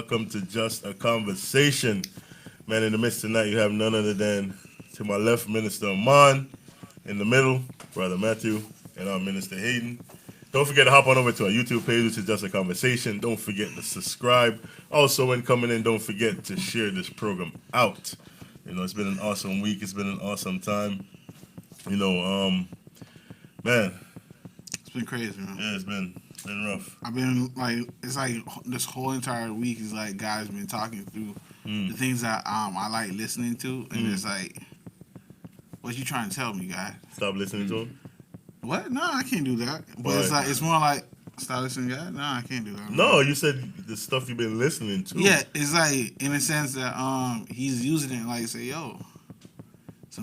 welcome to Just a Conversation. Man, in the midst tonight, you have none other than, to my left, Minister Amon. In the middle, Brother Matthew, and our Minister Hayden. Don't forget to hop on over to our YouTube page, which is Just a Conversation. Don't forget to subscribe. Also, when coming in, don't forget to share this program out. You know, it's been an awesome week. It's been an awesome time. You know, man. It's been crazy, man. Yeah, it's been rough. I've been like, it's like this whole entire week is like guys been talking through the things that I like listening to, and it's like, what you trying to tell me, guy? Stop listening to him? What? No, I can't do that. But Why? it's like, it's more like, stop listening, guy. No, I can't do that. No, you said the stuff you've been listening to. Yeah, it's like in a sense that he's using it like say, yo,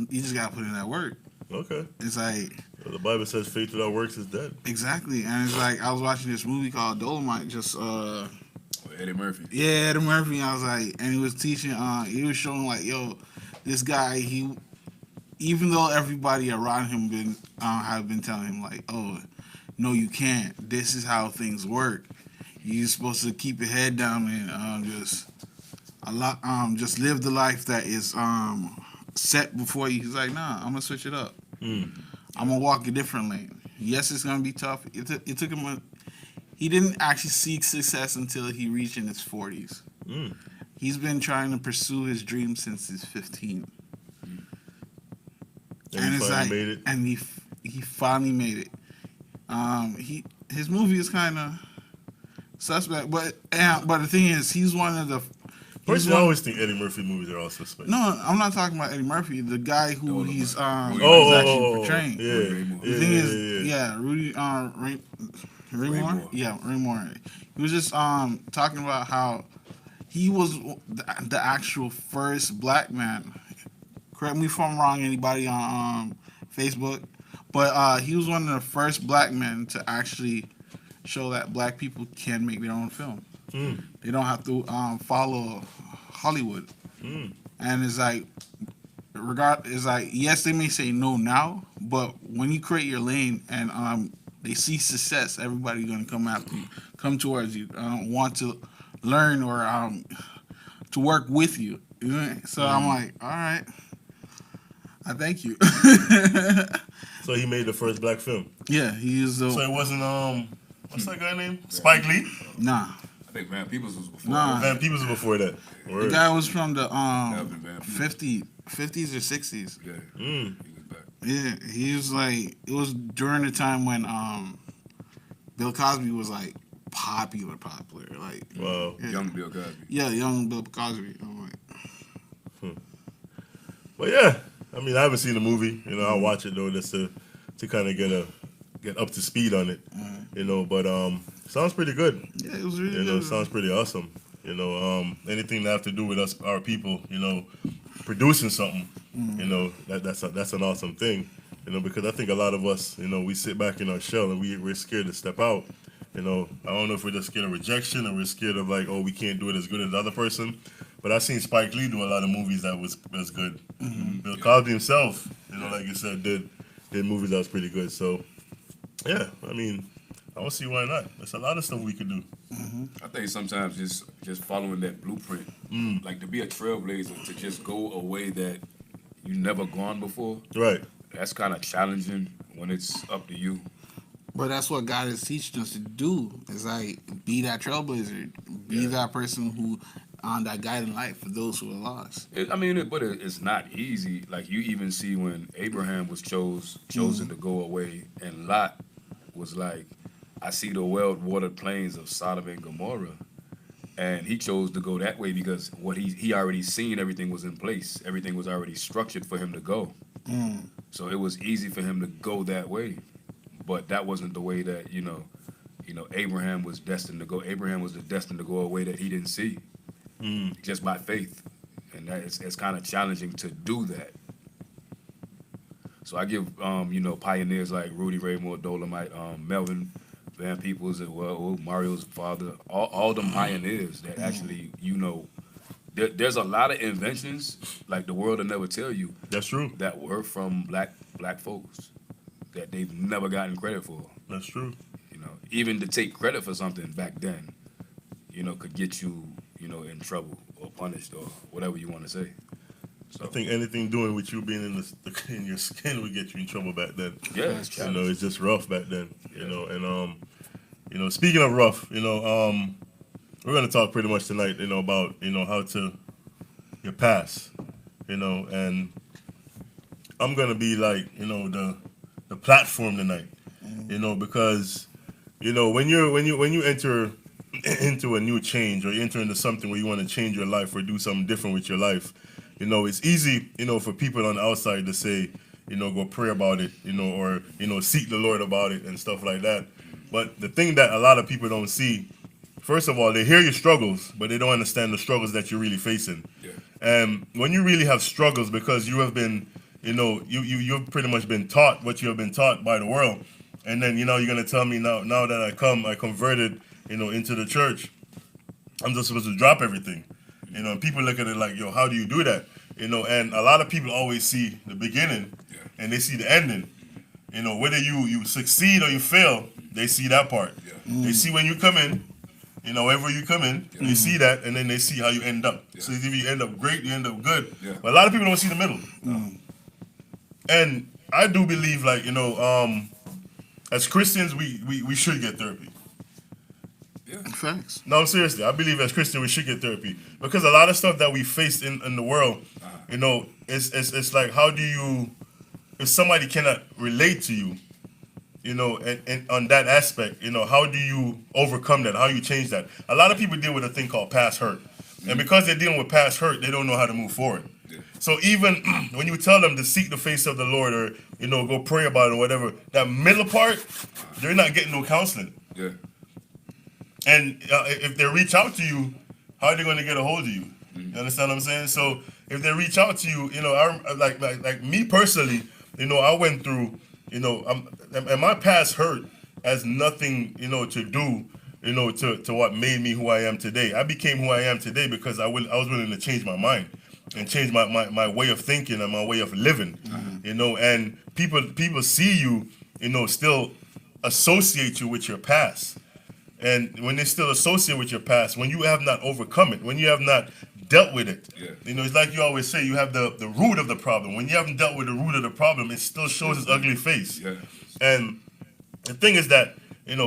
you just gotta put in that work. Okay. It's like, well, the Bible says faith without works is dead. exactly, and it's like I was watching this movie called Dolomite, just Eddie Murphy. Yeah, Eddie Murphy. And I was like, and he was teaching. He was showing like, yo, this guy. Even though everybody around him have been telling him like, oh, no, you can't. This is how things work. You're supposed to keep your head down and just live the life that is set before you. He's like, nah, I'm gonna switch it up. I'm gonna walk a different lane. Yes, it's gonna be tough. It took him. He didn't actually seek success until he reached in his 40s. He's been trying to pursue his dream since he's 15. And he finally made it. And he finally made it. His movie is kind of suspect, but the thing is, he's one of the. Personally, I always think Eddie Murphy movies are all suspect. No, I'm not talking about Eddie Murphy. The guy who he's actually portraying. The thing is, Rudy Ray Moore? Yeah, Ray Moore. He was just talking about how he was the actual first black man. Correct me if I'm wrong, anybody on Facebook. But he was one of the first black men to actually show that black people can make their own film. They don't have to follow Hollywood. And it's like, yes, they may say no now, but when you create your lane and they see success, everybody's gonna come after you, come towards you, want to learn or to work with you. So I'm like, all right, I thank you. So he made the first black film. Yeah, he is. So it wasn't what's that guy name? Spike Lee? Nah. I think Van Peebles was before. Nah. Van Peebles was before that. The guy was from the 50s or 60s. Yeah. He was back. Yeah, he was like, it was during the time when Bill Cosby was like popular. Like, wow. Yeah. Young Bill Cosby. Yeah, young Bill Cosby. I'm like, But yeah, I mean, I haven't seen the movie. You know, I'll watch it though, just to kind of get up to speed on it. You know, but sounds pretty good. Yeah, it was really You know, good. sounds pretty awesome. You know, anything that have to do with us, our people, you know, producing something, you know, that's an awesome thing. You know, because I think a lot of us, you know, we sit back in our shell and we're scared to step out. You know, I don't know if we're just scared of rejection or we're scared of like, oh, we can't do it as good as the other person. But I've seen Spike Lee do a lot of movies that was good. Bill Cosby himself, you know, like you said, did movies that was pretty good. So, yeah, I mean, I don't see why not. There's a lot of stuff we could do. I think sometimes just following that blueprint, like to be a trailblazer, to just go a way that you never gone before. Right. That's kind of challenging when it's up to you. But that's what God is teaching us to do. Is like be that trailblazer, be that person who on that guiding light for those who are lost. But it's not easy. Like you even see when Abraham was chosen to go away, and Lot was like, I see the well-watered plains of Sodom and Gomorrah. And he chose to go that way because what he already seen, everything was in place. Everything was already structured for him to go. So it was easy for him to go that way. But that wasn't the way that, you know, Abraham was destined to go. Abraham was destined to go a way that he didn't see, just by faith. And that it's kind of challenging to do that. So I give, pioneers like Rudy Ray Moore, Dolomite, Melvin Van Peebles, Mario's father, all them pioneers that actually, there's a lot of inventions like the world will never tell you. That's true. That were from black folks that they've never gotten credit for. That's true. Even to take credit for something back then, could get you, in trouble or punished or whatever you want to say. So I think anything doing with you being in your skin would get you in trouble back then. yeah, it's You know, it's just rough back then. You know, and speaking of rough, we're gonna talk pretty much tonight, about how to your past, and I'm gonna be like, the platform tonight, because when you enter into a new change, or you enter into something where you want to change your life or do something different with your life, it's easy, for people on the outside to say, go pray about it, or seek the Lord about it and stuff like that. But the thing that a lot of people don't see, first of all, they hear your struggles, but they don't understand the struggles that you're really facing. Yeah. And when you really have struggles because you have been, you've pretty much been taught what you have been taught by the world, and then you're gonna tell me now that I converted, into the church, I'm just supposed to drop everything, and people look at it like, yo, how do you do that? And a lot of people always see the beginning, and they see the ending. Whether you succeed or you fail, they see that part. Yeah. They see when you come in, wherever you come in, they see that, and then they see how you end up. Yeah. So if you end up great, you end up good. Yeah. But a lot of people don't see the middle. And I do believe, like, as Christians, we should get therapy. Yeah. Facts. No, seriously, I believe as Christians we should get therapy, because a lot of stuff that we face in the world, it's like, how do you, if somebody cannot relate to you, and on that aspect, how do you overcome that? How do you change that? A lot of people deal with a thing called past hurt, and because they're dealing with past hurt, they don't know how to move forward. Yeah. So even when you tell them to seek the face of the Lord, or go pray about it or whatever, that middle part, they're not getting no counseling. Yeah. And if they reach out to you, how are they going to get a hold of you? You understand what I'm saying? So if they reach out to you, I like me personally, I went through, and my past hurt has nothing, to do, to what made me who I am today. I became who I am today because I was willing to change my mind and change my way of thinking and my way of living, and people see you, still associate you with your past. And when they still associate with your past, when you have not overcome it, when you have not dealt with it, it's like you always say, you have the root of the problem. When you haven't dealt with the root of the problem, it still shows its ugly face. Yeah. And the thing is that,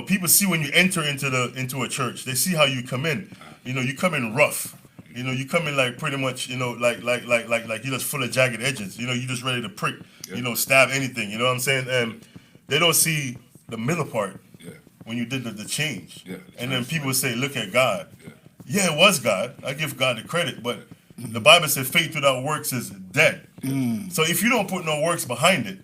people see when you enter into a church, they see how you come in. You come in rough. You come in like pretty much, like you're just full of jagged edges. You're just ready to prick, stab anything. You know what I'm saying? And they don't see the middle part. When you did the change. Yeah, and then people would say, look at God. Yeah, it was God. I give God the credit. But the Bible said faith without works is dead. So if you don't put no works behind it,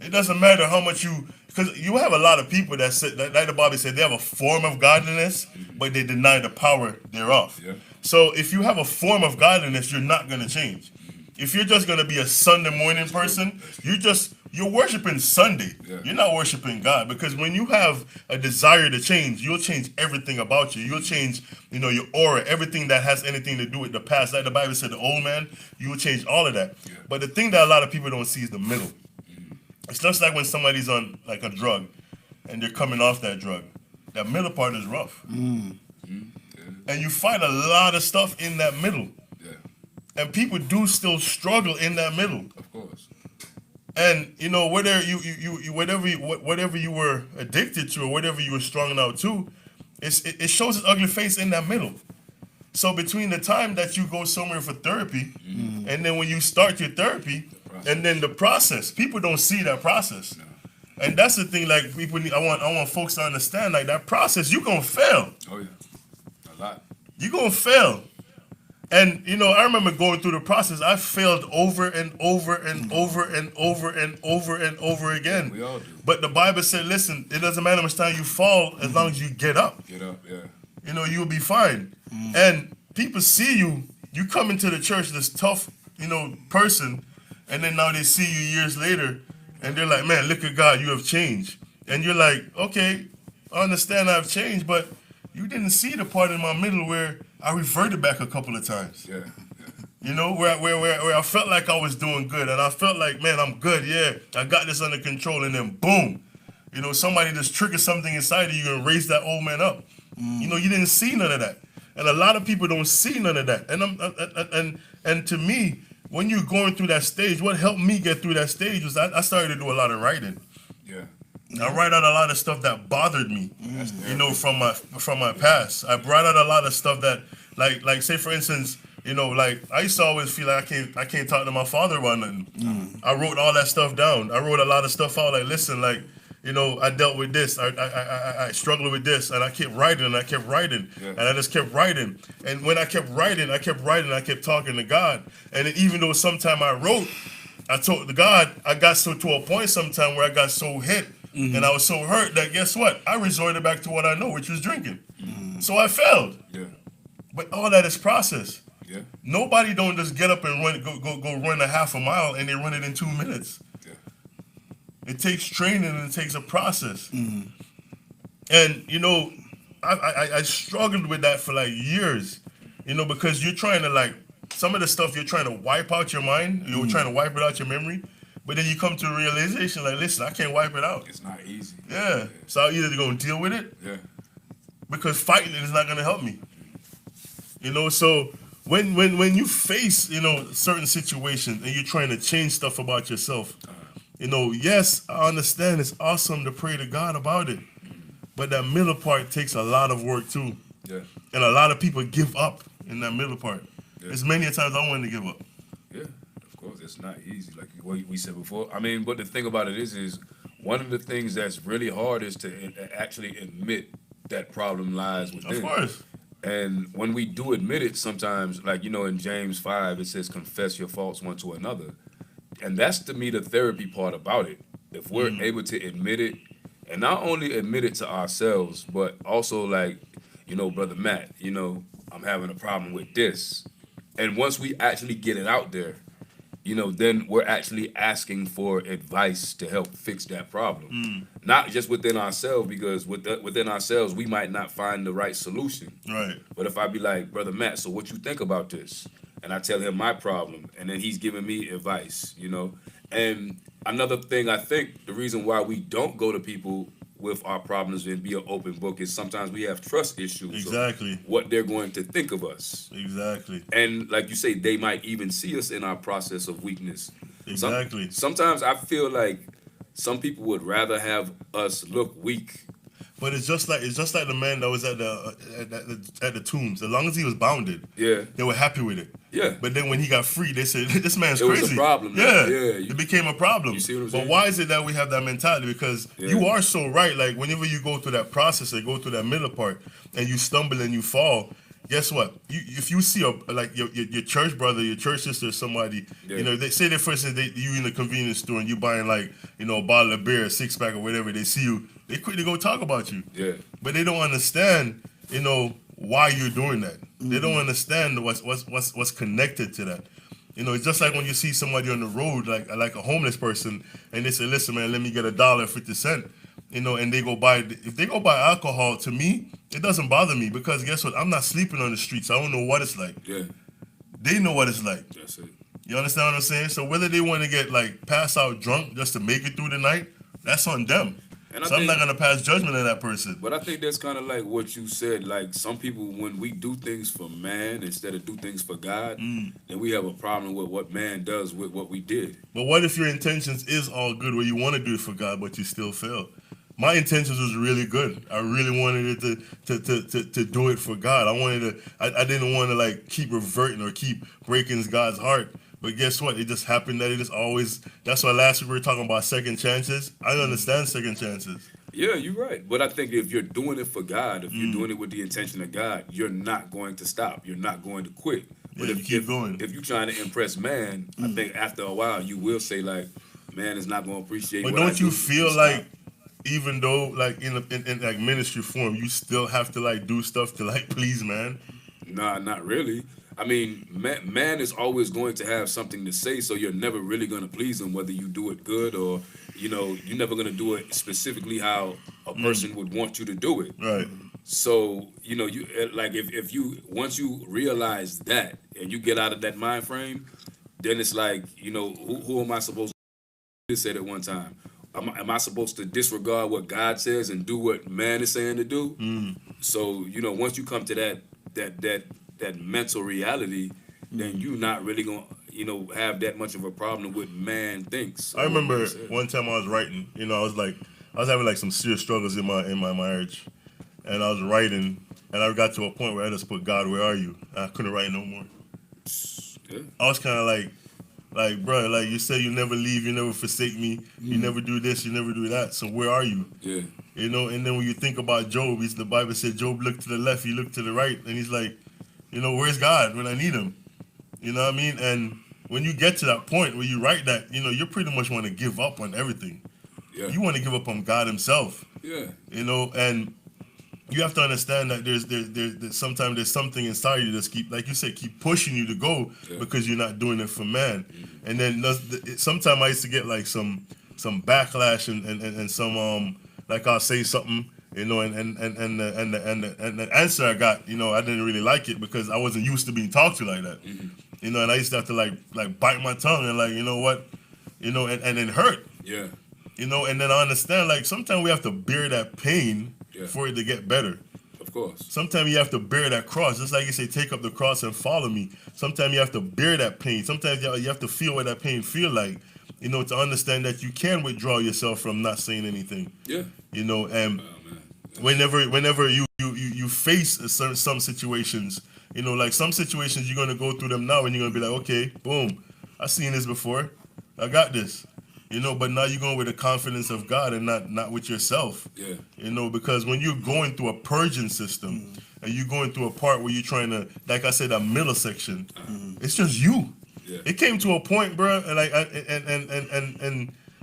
it doesn't matter how much because you have a lot of people that said, like the Bible said, they have a form of godliness, but they deny the power thereof. Yeah. So if you have a form of godliness, you're not going to change. If you're just going to be a Sunday morning person, you're worshiping Sunday. Yeah. You're not worshiping God, because when you have a desire to change, you'll change everything about you. You'll change, your aura, everything that has anything to do with the past. Like the Bible said, the old man, you will change all of that. Yeah. But the thing that a lot of people don't see is the middle. It's just like when somebody's on like a drug and they're coming off that drug. That middle part is rough. And you find a lot of stuff in that middle. Yeah. And people do still struggle in that middle. Of course. And whether whatever you were addicted to or whatever you were strung out to, it shows its ugly face in that middle. So between the time that you go somewhere for therapy, and then when you start your therapy, and then the process, people don't see that process. No. And that's the thing. Like people, I want folks to understand. Like that process, you gonna fail. Oh yeah, a lot. You gonna fail. And I remember going through the process. I failed over and over and over and over and over and over again. We all do. But the Bible said, listen, it doesn't matter how much time you fall, as long as you get up. Get up, yeah. You'll be fine. And people see you come into the church, this tough, person, and then now they see you years later, and they're like, man, look at God, you have changed. And you're like, okay, I understand I've changed, but you didn't see the part in my middle where I reverted back a couple of times. Yeah. Where I felt like I was doing good, and I felt like, man, I'm good, yeah, I got this under control, and then boom, somebody just triggers something inside of you and raise that old man up. You didn't see none of that. And a lot of people don't see none of that. And to me, when you're going through that stage, what helped me get through that stage was I started to do a lot of writing. Yeah. I write out a lot of stuff that bothered me, you know, from my past. I brought out a lot of stuff that, like say for instance, you know, like I used to always feel like I can't talk to my father about nothing. I wrote all that stuff down. I wrote a lot of stuff out. Like, listen, like, you know, I dealt with this. I struggled with this, and I kept writing, and I kept writing, and I just kept writing. And when I kept writing, I kept talking to God. And even though sometime I wrote, I told the God, I got to a point sometime where I got so hit, and I was so hurt that guess what? I resorted back to what I know, which was drinking. So I failed. Yeah. But all that is process. Yeah. Nobody don't just get up and go run a half a mile and they run it in 2 minutes. Yeah. It takes training and it takes a process. And you know, I struggled with that for like years. You know, because you're trying to like some of the stuff you're trying to wipe out your mind. You're trying to wipe it out your memory. But then you come to a realization like, listen, I can't wipe it out. It's not easy. Yeah. So I'm either gonna deal with it. Yeah. Because fighting it is not gonna help me. You know, so when you face, you know, certain situations and you're trying to change stuff about yourself, you know, yes, I understand it's awesome to pray to God about it. But that middle part takes a lot of work too. Yeah. And a lot of people give up in that middle part. Yeah. There's many times I wanted to give up. Yeah, of course, it's not easy, like what we said before. I mean, but the thing about it is one of the things that's really hard is to actually admit that problem lies within. Of course. And when we do admit it, sometimes, like, you know, in James 5, it says, confess your faults one to another. And that's, to me, the therapy part about it. If we're able to admit it, and not only admit it to ourselves, but also, like, you know, Brother Matt, you know, I'm having a problem with this. And once we actually get it out there, you know, then we're actually asking for advice to help fix that problem. Not just within ourselves, because within ourselves, we might not find the right solution. Right. But if I be like, Brother Matt, so what you think about this? And I tell him my problem, and then he's giving me advice, you know? And another thing, I think the reason why we don't go to people with our problems and be an open book is sometimes we have trust issues. Exactly. What they're going to think of us. Exactly. And like you say, they might even see us in our process of weakness. Exactly. Sometimes I feel like some people would rather have us look weak. But it's just like the man that was at the tombs. As long as he was bounded, Yeah. they were happy with it. Yeah. But then when he got free, they said, "This man's It was crazy." a problem. Yeah, Yeah. it became a problem. You see what I'm But saying? why is it that we have that mentality? Because you are so right. Like whenever you go through that process and go through that middle part, and you stumble and you fall, guess what? If you see your church brother, your church sister, or somebody, you know, they say that for instance, you in the convenience store and you buying like, you know, a bottle of beer, a 6-pack or whatever. They see you, they quickly go talk about you. Yeah. But they don't understand, you know, why you're doing that. They don't understand what's connected to that. You know, it's just like when you see somebody on the road, like a homeless person, and they say, "Listen, man, let me get $1.50." You know, and if they go buy alcohol, to me, it doesn't bother me because guess what? I'm not sleeping on the streets. I don't know what it's like. Yeah. They know what it's like. That's it. You understand what I'm saying? So whether they want to get like pass out drunk just to make it through the night, that's on them. And I'm not gonna pass judgment on that person. But I think that's kind of like what you said. Like some people, when we do things for man instead of do things for God, then we have a problem with what man does with what we did. But what if your intentions is all good, where you want to do it for God, but you still fail? My intentions was really good. I really wanted it to do it for God. I didn't want to like keep reverting or keep breaking God's heart. But guess what? It just happened that it just always. That's why last week we were talking about second chances. I understand second chances. Yeah, you're right. But I think if you're doing it for God, if you're doing it with the intention of God, you're not going to stop. You're not going to quit. But Yeah, you keep going. If you're trying to impress man, I think after a while you will say like, man is not going to appreciate. But what don't I you do. feel like, even though like in like ministry form, you still have to like do stuff to like please man? Nah, not really. I mean, man is always going to have something to say, so you're never really going to please him, whether you do it good or, you know, you're never going to do it specifically how a person would want you to do it. Right. So, you know, you like if you once you realize that and you get out of that mind frame, then it's like, you know, who am I supposed to say at one time? Am I supposed to disregard what God says and do what man is saying to do? So, you know, once you come to that mental reality, then you not really gonna have that much of a problem with man thinks. I remember one time I was writing. I was having like some serious struggles in my marriage, and I was writing, and I got to a point where I just put, God, where are you? And I couldn't write no more. Yeah. I was kind of like, bro, like you say you never leave, you never forsake me, you never do this, you never do that. So where are you? Yeah. And then when you think about Job, the Bible said Job looked to the left, he looked to the right, and he's like, where's God when I need him? You know what I mean? And when you get to that point where you write that, you pretty much want to give up on everything. Yeah. You want to give up on God himself. Yeah. And you have to understand that there's sometimes there's something inside you that's keep pushing you to go because you're not doing it for man. And then sometimes I used to get like some backlash and some like I'll say something, and the answer I got, I didn't really like it because I wasn't used to being talked to like that. And I used to have to like bite my tongue and like, you know what, and it hurt. Yeah. And then I understand like sometimes we have to bear that pain for it to get better. Of course. Sometimes you have to bear that cross. Just like you say, take up the cross and follow me. Sometimes you have to bear that pain. Sometimes you have to feel what that pain feel like, to understand that you can withdraw yourself from not saying anything. Yeah. And whenever you face some situations, like some situations you're going to go through them now and you're going to be like, okay, boom, I've seen this before. I got this. But now you're going with the confidence of God and not with yourself. Yeah. Because when you're going through a purging system and you're going through a part where you're trying to, like I said, that middle section, it's just you. Yeah. It came to a point, bro, and like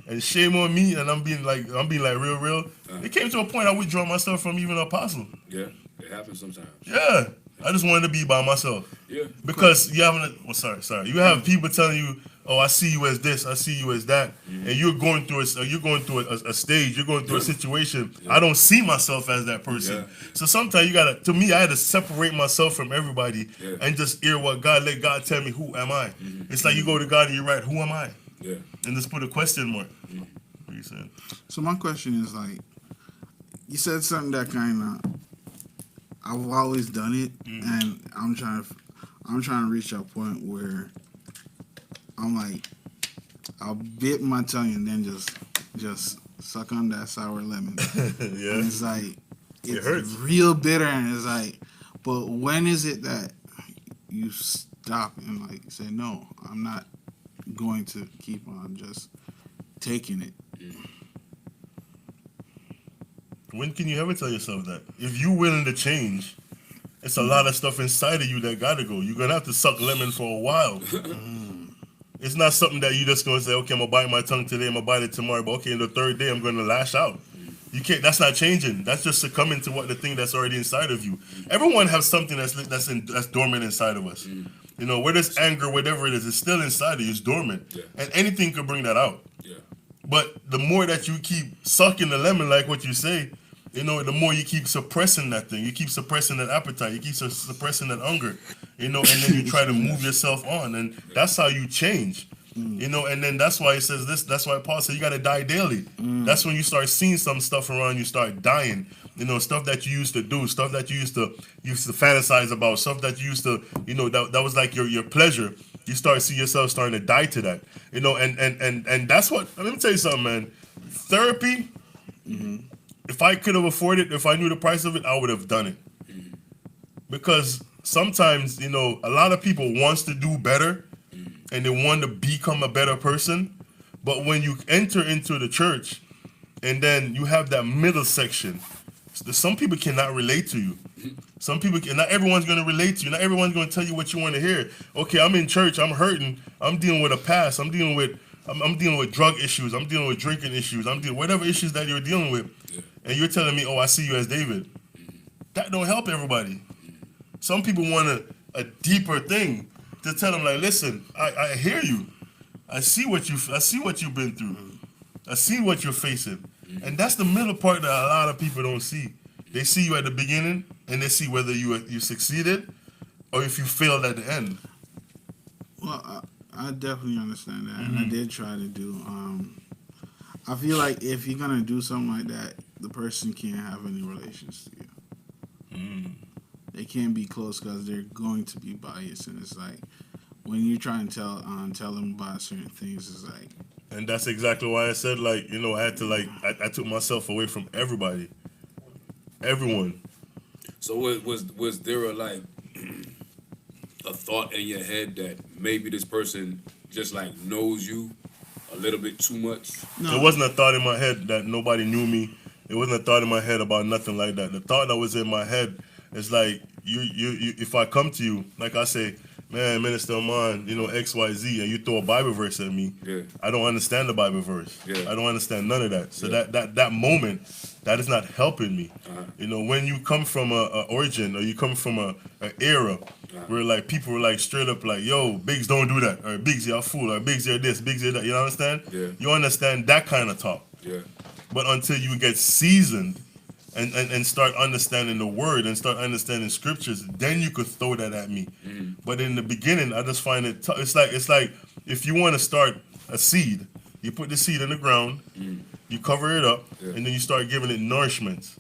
and shame on me, and I'm being like real. It came to a point I withdraw myself from even apostle. Yeah. It happens sometimes. Yeah. I just wanted to be by myself. Yeah. Because you sorry. You have people telling you, oh, I see you as this, I see you as that, and you're going through a stage, you're going through a situation. I don't see myself as that person. Yeah. So sometimes I had to separate myself from everybody and just hear let God tell me, who am I? It's like you go to God and you write, who am I? Yeah. And just put a question mark. What are you saying? So my question is like, you said something that kind of, I've always done it, and I'm trying to reach a point where I'm like, I'll bit my tongue and then just suck on that sour lemon. Yeah. And it's like, It hurts. real bitter, and it's like, but when is it that you stop and like say, no, I'm not going to keep on just taking it? When can you ever tell yourself that? If you're willing to change, it's a lot of stuff inside of you that gotta go. You're gonna have to suck lemon for a while. It's not something that you just gonna say, okay, I'm gonna bite my tongue today, I'm gonna bite it tomorrow, but okay, in the third day I'm gonna lash out. You can't. That's not changing. That's just succumbing to the thing that's already inside of you. Everyone has something that's dormant inside of us. Whether it's anger, whatever it is, it's still inside of you. It's dormant, and anything could bring that out. Yeah. But the more that you keep sucking the lemon, like what you say, the more you keep suppressing that thing. You keep suppressing that appetite. You keep suppressing that hunger, and then you try to move yourself on, and that's how you change. And then that's why it says this. That's why Paul said you got to die daily. That's when you start seeing some stuff around you start dying. Stuff that you used to do, stuff that you used to fantasize about, stuff that you used to, that was like your pleasure. You start see yourself starting to die to that. And that's what. Let me tell you something, man. Therapy. If I could have afforded it, if I knew the price of it, I would have done it. Because sometimes, a lot of people wants to do better and they want to become a better person. But when you enter into the church and then you have that middle section, some people cannot relate to you. Some people not everyone's going to relate to you. Not everyone's going to tell you what you want to hear. Okay, I'm in church, I'm hurting, I'm dealing with a past, I'm dealing with drug issues, I'm dealing with drinking issues, I'm dealing whatever issues that you're dealing with. And you're telling me, oh, I see you as David. That don't help everybody. Some people want a deeper thing to tell them, like, listen, I hear you. I see what you've been through. I see what you're facing. And that's the middle part that a lot of people don't see. They see you at the beginning and they see whether you succeeded or if you failed at the end. Well, I definitely understand that, and I did try to do. I feel like if you're gonna do something like that, the person can't have any relations to you. they can't be close because they're going to be biased, and it's like when you're trying to tell them about certain things, it's like. And that's exactly why I said, like, I had to, like, I took myself away from everybody, everyone. So was there a like a thought in your head that maybe this person just like knows you a little bit too much? No. It wasn't a thought in my head that nobody knew me. It wasn't a thought in my head about nothing like that. The thought that was in my head is like, you if I come to you, like I say, man, Minister Amon, XYZ, and you throw a Bible verse at me, Yeah. I don't understand the Bible verse. Yeah. I don't understand none of that. So Yeah. that moment, that is not helping me. Uh-huh. When you come from a origin, or you come from a era where like people were like straight up like, yo, Biggs don't do that, or Biggs you're a fool, or Biggs you're this, Biggs you're that. You understand? Yeah. You understand that kind of talk. Yeah. But until you get seasoned and start understanding the word and start understanding scriptures, then you could throw that at me. Mm-hmm. But in the beginning, I just find it it's like if you want to start a seed, you put the seed in the ground, you cover it up, and then you start giving it nourishment.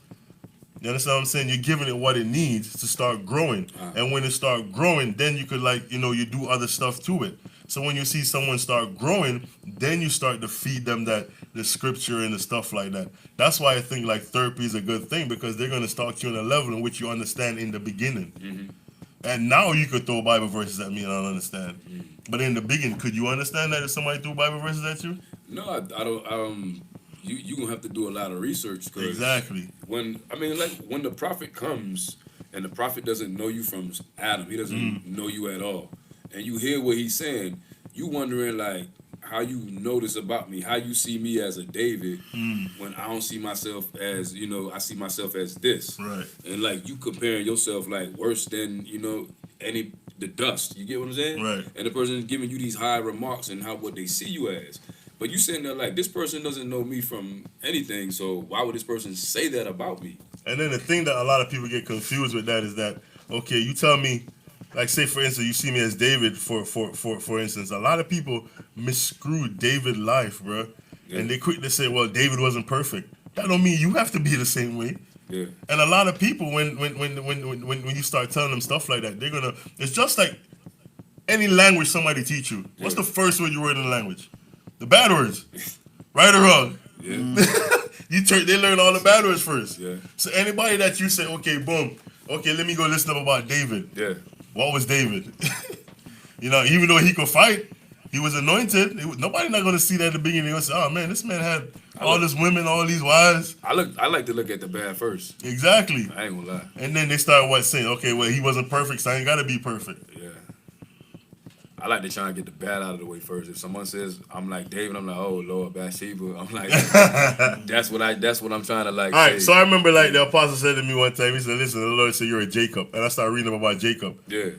You understand what I'm saying? You're giving it what it needs to start growing. And when it start growing, then you could you do other stuff to it. So when you see someone start growing, then you start to feed them the scripture and the stuff like that. That's why I think like therapy is a good thing, because they're going to start you on a level in which you understand in the beginning. Mm-hmm. And now you could throw Bible verses at me and I don't understand. Mm-hmm. But in the beginning, could you understand that if somebody threw Bible verses at you? No, I don't. You gonna have to do a lot of research. Exactly. When the prophet comes and the prophet doesn't know you from Adam, he doesn't know you at all, and you hear what he's saying, you wondering like how you know this about me, how you see me as a David when I don't see myself as I see myself as this, right? And like you comparing yourself like worse than the dust. You get what I'm saying? Right. And the person is giving you these high remarks and what they see you as. But you sitting there like, this person doesn't know me from anything, so why would this person say that about me? And then the thing that a lot of people get confused with that is that, okay, you tell me, like say for instance, you see me as David for instance, a lot of people misscrew David's life, bro. Yeah. And they quick to say, well, David wasn't perfect. That don't mean you have to be the same way. Yeah. And a lot of people, when you start telling them stuff like that, it's just like any language somebody teach you. What's the first word you word in the language? The bad words, right or wrong. Yeah. They learn all the bad words first. Yeah. So anybody that you say, okay, boom, okay, let me go listen up about David. Yeah. What was David? Even though he could fight, he was anointed. Nobody not gonna see that at the beginning and say, oh man, this man had all these women, all these wives. I like to look at the bad first. Exactly. I ain't gonna lie. And then they start saying, okay, well, he wasn't perfect, so I ain't gotta be perfect. Yeah. I like to try and get the bad out of the way first. If someone says I'm like David, I'm like, oh Lord, Bathsheba. I'm like, that's what I'm trying to like. All right, say. so I remember like the apostle said to me one time, he said, listen, the Lord said you're a Jacob, and I started reading about Jacob. Yeah.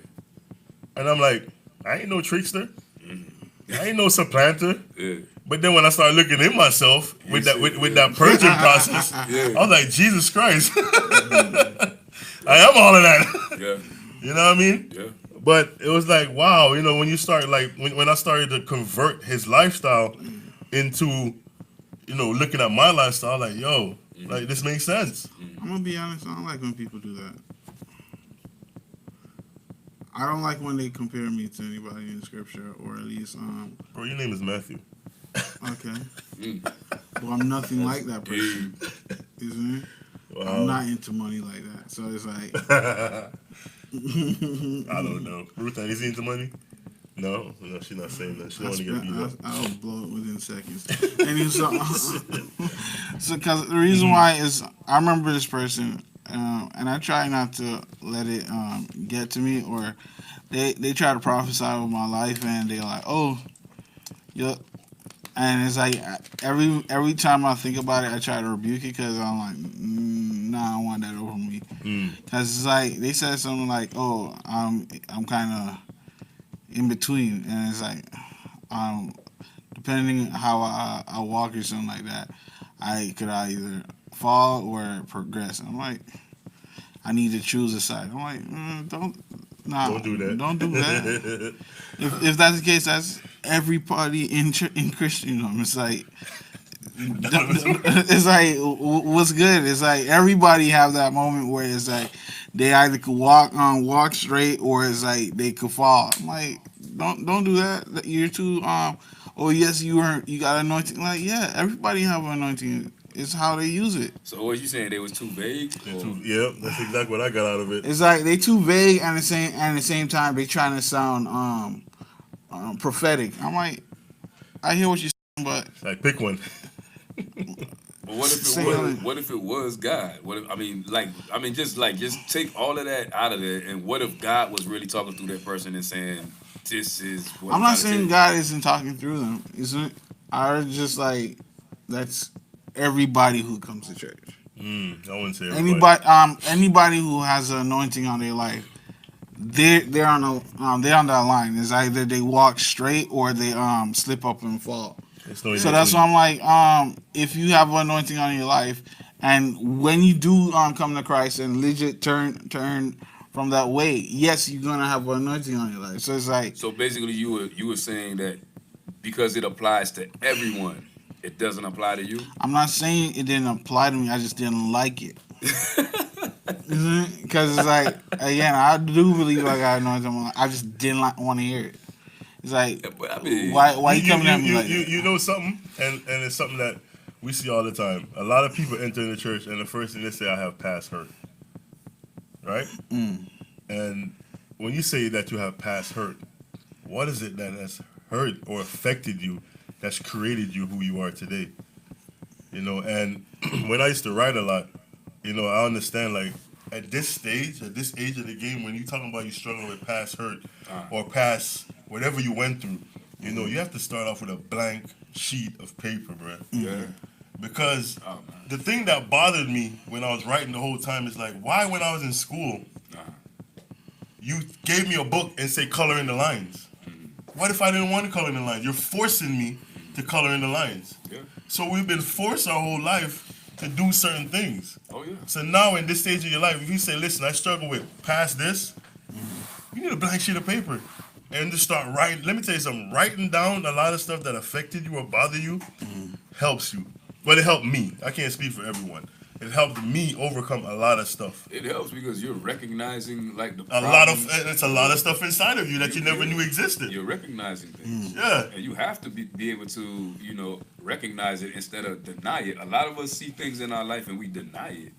And I'm like, I ain't no trickster, I ain't no supplanter. Yeah. But then when I started looking in myself with that purging process, I was like, Jesus Christ, I am all of that. Yeah. You know what I mean? Yeah. But it was like, wow, when you start when I started to convert his lifestyle into, looking at my lifestyle, like, yo, like this makes sense. I'm gonna be honest, I don't like when people do that. I don't like when they compare me to anybody in scripture, or at least Bro, your name is Matthew. Okay. Well, I'm nothing like that person. Isn't it? Wow. I'm not into money like that. So it's like I don't know. Ruth, is he into money? No, she's not saying that. She don't want to get beat up. I'll blow it within seconds. And so because the reason why is I remember this person, and I try not to let it get to me, or they try to prophesy over my life, and they're like, oh, yeah. And it's like every time I think about it, I try to rebuke it, because I'm like, nah, I don't want that over me. Because it's like they said something like, oh, I'm kind of in between, and it's like, depending how I walk or something like that, I could either fall or progress. I'm like, I need to choose a side. I'm like, don't do that. Don't do that. if that's the case, that's everybody in Christendom. It's like it's like what's good. It's like everybody have that moment where it's like they either could walk straight or it's like they could fall. I'm like, don't do that. You're too oh yes, you got anointing. Like, yeah, everybody have an anointing. It's how they use it. So what you saying? They was too vague? Yeah, that's exactly what I got out of it. It's like they too vague and at the same time they trying to sound prophetic. I'm like, I hear what you're saying, but Like, pick one. But what if it was God? Just take all of that out of there, and what if God was really talking through that person and saying, "This is." What I'm not saying God isn't talking through them. Isn't? I just like that's everybody who comes to church. I wouldn't say everybody. Anybody who has an anointing on their life, they're on that line. It's either they walk straight or they slip up and fall. So that's why I'm like, if you have an anointing on your life, and when you do come to Christ and legit turn from that way, yes, you're gonna have an anointing on your life. So it's like, so basically, you were saying that because it applies to everyone, it doesn't apply to you. I'm not saying it didn't apply to me. I just didn't like it. Because it's like, again, I do believe I got anointing. I just didn't want to hear it. It's like, I mean, why you coming at me like that? You know something, and it's something that we see all the time. A lot of people enter the church, and the first thing they say, "I have past hurt," right? And when you say that you have past hurt, what is it that has hurt or affected you, that's created you who you are today? You know, and when I used to write a lot, you know, I understand, like, at this age of the game, when you're talking about you struggling with past hurt or past whatever you went through, you know, you have to start off with a blank sheet of paper, bro. Yeah. Because the thing that bothered me when I was writing the whole time is like, why when I was in school, you gave me a book and say color in the lines? What if I didn't want to color in the lines? You're forcing me to color in the lines. Yeah. So we've been forced our whole life to do certain things. Oh yeah. So now in this stage of your life, if you say, listen, I struggle with past this, you need a blank sheet of paper and just start writing. Let me tell you something. Writing down a lot of stuff that affected you or bother you helps you. But it helped me. I can't speak for everyone. It helped me overcome a lot of stuff. It helps because you're recognizing like the it's a lot of stuff inside of you that you never knew existed. You're recognizing things. Yeah. And you have to be able to, you know, recognize it instead of deny it. A lot of us see things in our life and we deny it.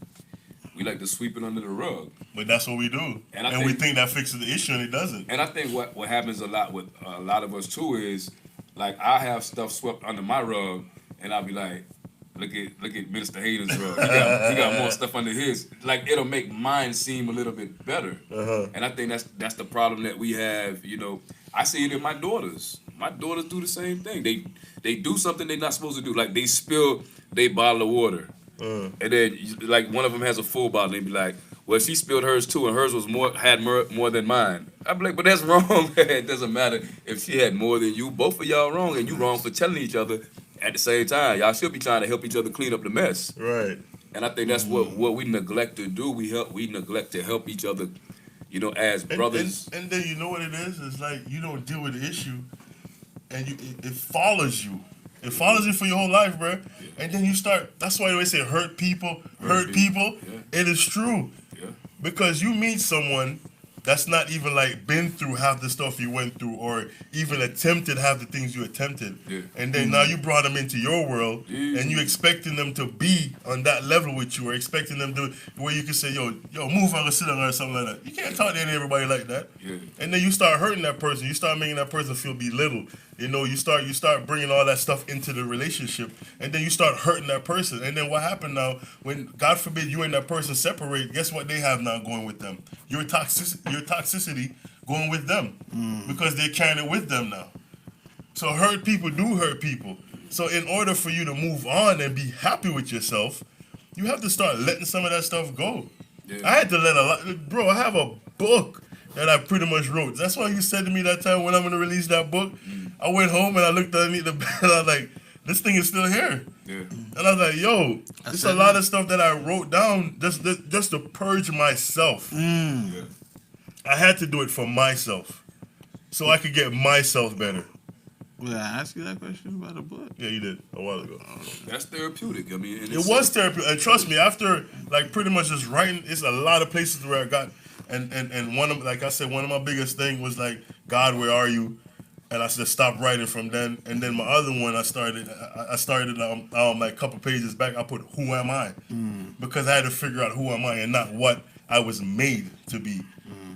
We like to sweep it under the rug. But that's what we do. And we think that fixes the issue and it doesn't. And I think what happens a lot with a lot of us too is, like, I have stuff swept under my rug and I'll be like, Look at Minister Hayden's rug. He got more stuff under his. Like, it'll make mine seem a little bit better. And I think that's the problem that we have. You know, I see it in my daughters. My daughters do the same thing. They do something they're not supposed to do. Like, they spill their bottle of water, and then like one of them has a full bottle. They be like, "Well, she spilled hers too, and hers was had more than mine." I'm like, "But that's wrong. It doesn't matter if she had more than you. Both of y'all wrong, and you wrong for telling each other." At the same time, y'all should be trying to help each other clean up the mess. Right. And I think that's what we neglect to do. We neglect to help each other, you know, as brothers. And then you know what it is? It's like you don't deal with the issue, and it follows you. It follows you for your whole life, bro. Yeah. And then you start. That's why they always say hurt people. Yeah. It is true. Yeah. Because you meet someone that's not even like been through half the stuff you went through or even attempted half the things you attempted. Yeah. And then now you brought them into your world and you expecting them to be on that level with you or expecting them to where you can say, yo, move on or sit down or something like that. You can't talk to everybody like that. Yeah. And then you start hurting that person. You start making that person feel belittled. You know, you start bringing all that stuff into the relationship, and then you start hurting that person. And then what happened now, when, God forbid, you and that person separate, guess what they have now going with them? Your toxicity going with them because they're carrying it with them now. So hurt people do hurt people. So in order for you to move on and be happy with yourself, you have to start letting some of that stuff go. Yeah. I had to let a lot, bro, I have a book that I pretty much wrote. That's why you said to me that time when I'm going to release that book, I went home and I looked underneath the bed and I was like, this thing is still here. Yeah. And I was like, yo, there's a lot of stuff that I wrote down just to purge myself. Yeah. I had to do it for myself so I could get myself better. Well, I asked you that question about a book. Yeah, you did a while ago. That's therapeutic. I mean, and It was therapy, and trust me, after like pretty much just writing, it's a lot of places where I got, and one of, like I said, one of my biggest thing was like, God, where are you? And I just stopped writing from then. And then my other one, I started like a couple pages back. I put who am I, because I had to figure out who am I and not what I was made to be.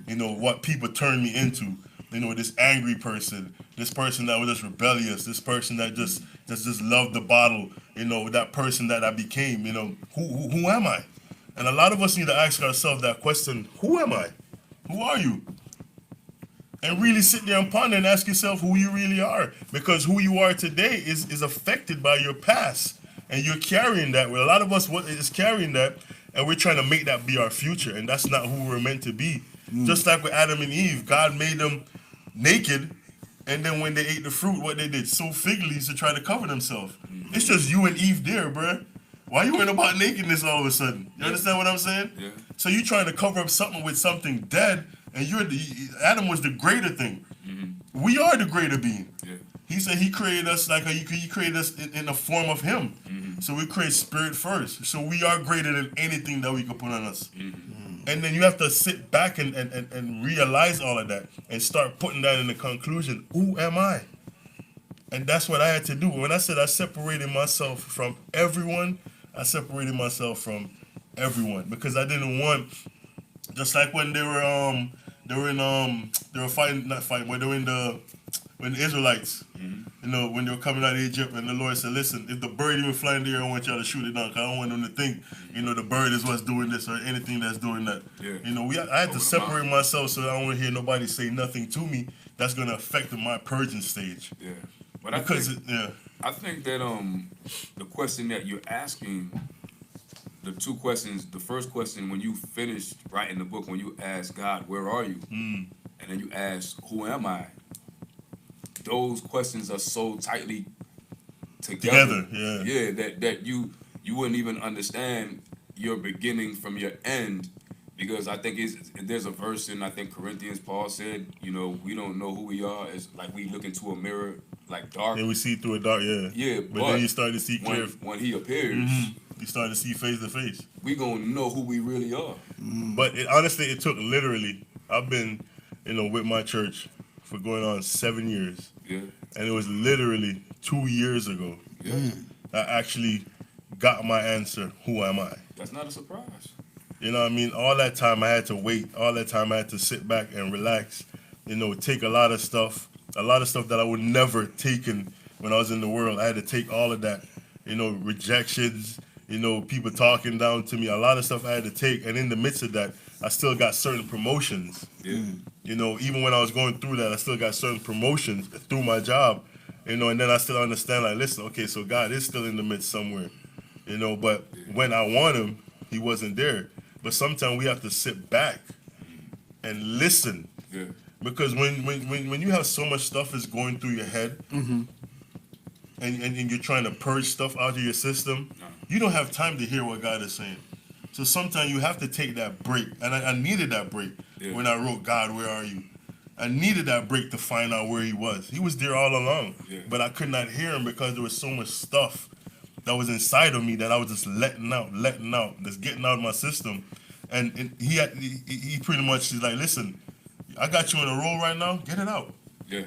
You know, what people turned me into. You know, this angry person, this person that was just rebellious, this person that just loved the bottle. You know, that person that I became. You know, who am I? And a lot of us need to ask ourselves that question: who am I? Who are you? And really sit there and ponder and ask yourself who you really are, because who you are today is affected by your past, and you're carrying that. Well, a lot of us is carrying that, and we're trying to make that be our future, and that's not who we're meant to be. Just like with Adam and Eve, God made them naked, and then when they ate the fruit, what they did, sew fig leaves to try to cover themselves. It's just you and Eve there, bruh. Why you worrying about nakedness all of a sudden? You understand what I'm saying? Yeah. So you trying to cover up something with something dead, and Adam was the greater thing. Mm-hmm. We are the greater being. Yeah. He said he created us like he created us in the form of him. Mm-hmm. So we create spirit first. So we are greater than anything that we could put on us. Mm-hmm. And then you have to sit back and realize all of that and start putting that in the conclusion. Who am I? And that's what I had to do. When I said I separated myself from everyone, I separated myself from everyone, because I didn't want, just like when they were fighting, not fighting, when they were when the Israelites, you know, when they were coming out of Egypt, and the Lord said, listen, if the bird even flying there, I want y'all to shoot it down, because I don't want them to think, you know, the bird is what's doing this or anything that's doing that. Yeah. You know, I had to separate myself so that I don't want to hear nobody say nothing to me that's going to affect my purging stage. Yeah. But I think that the question that you're asking, the two questions, the first question, when you finished writing the book, when you ask God, where are you? And then you ask, who am I? Those questions are so tightly together. Yeah. Yeah, that you wouldn't even understand your beginning from your end, because I think there's a verse in, I think, Corinthians, Paul said, you know, we don't know who we are. It's like we look into a mirror, like dark. And we see through a dark, yeah. Yeah, but then you start to see clear. When he appears, you start to see face to face. We gonna know who we really are. But honestly, it took literally, I've been, you know, with my church for going on 7 years. Yeah. And it was literally 2 years ago I actually got my answer, who am I? That's not a surprise. You know what I mean? All that time I had to wait. All that time I had to sit back and relax. You know, take a lot of stuff that I would never taken when I was in the world. I had to take all of that, you know, rejections, you know, people talking down to me. A lot of stuff I had to take. And in the midst of that, I still got certain promotions. Yeah. You know, even when I was going through that, I still got certain promotions through my job. You know, and then I still understand, like, listen, okay, so God is still in the midst somewhere. You know, but when I want him, he wasn't there. But sometimes we have to sit back and listen. Yeah. Because when you have so much stuff is going through your head, and you're trying to purge stuff out of your system, you don't have time to hear what God is saying. So sometimes you have to take that break. And I needed that break when I wrote, God, where are you? I needed that break to find out where he was. He was there all along. Yeah. But I could not hear him because there was so much stuff that was inside of me that I was just letting out, just getting out of my system. And he pretty much is like, listen, I got you in a role right now, get it out. Yeah.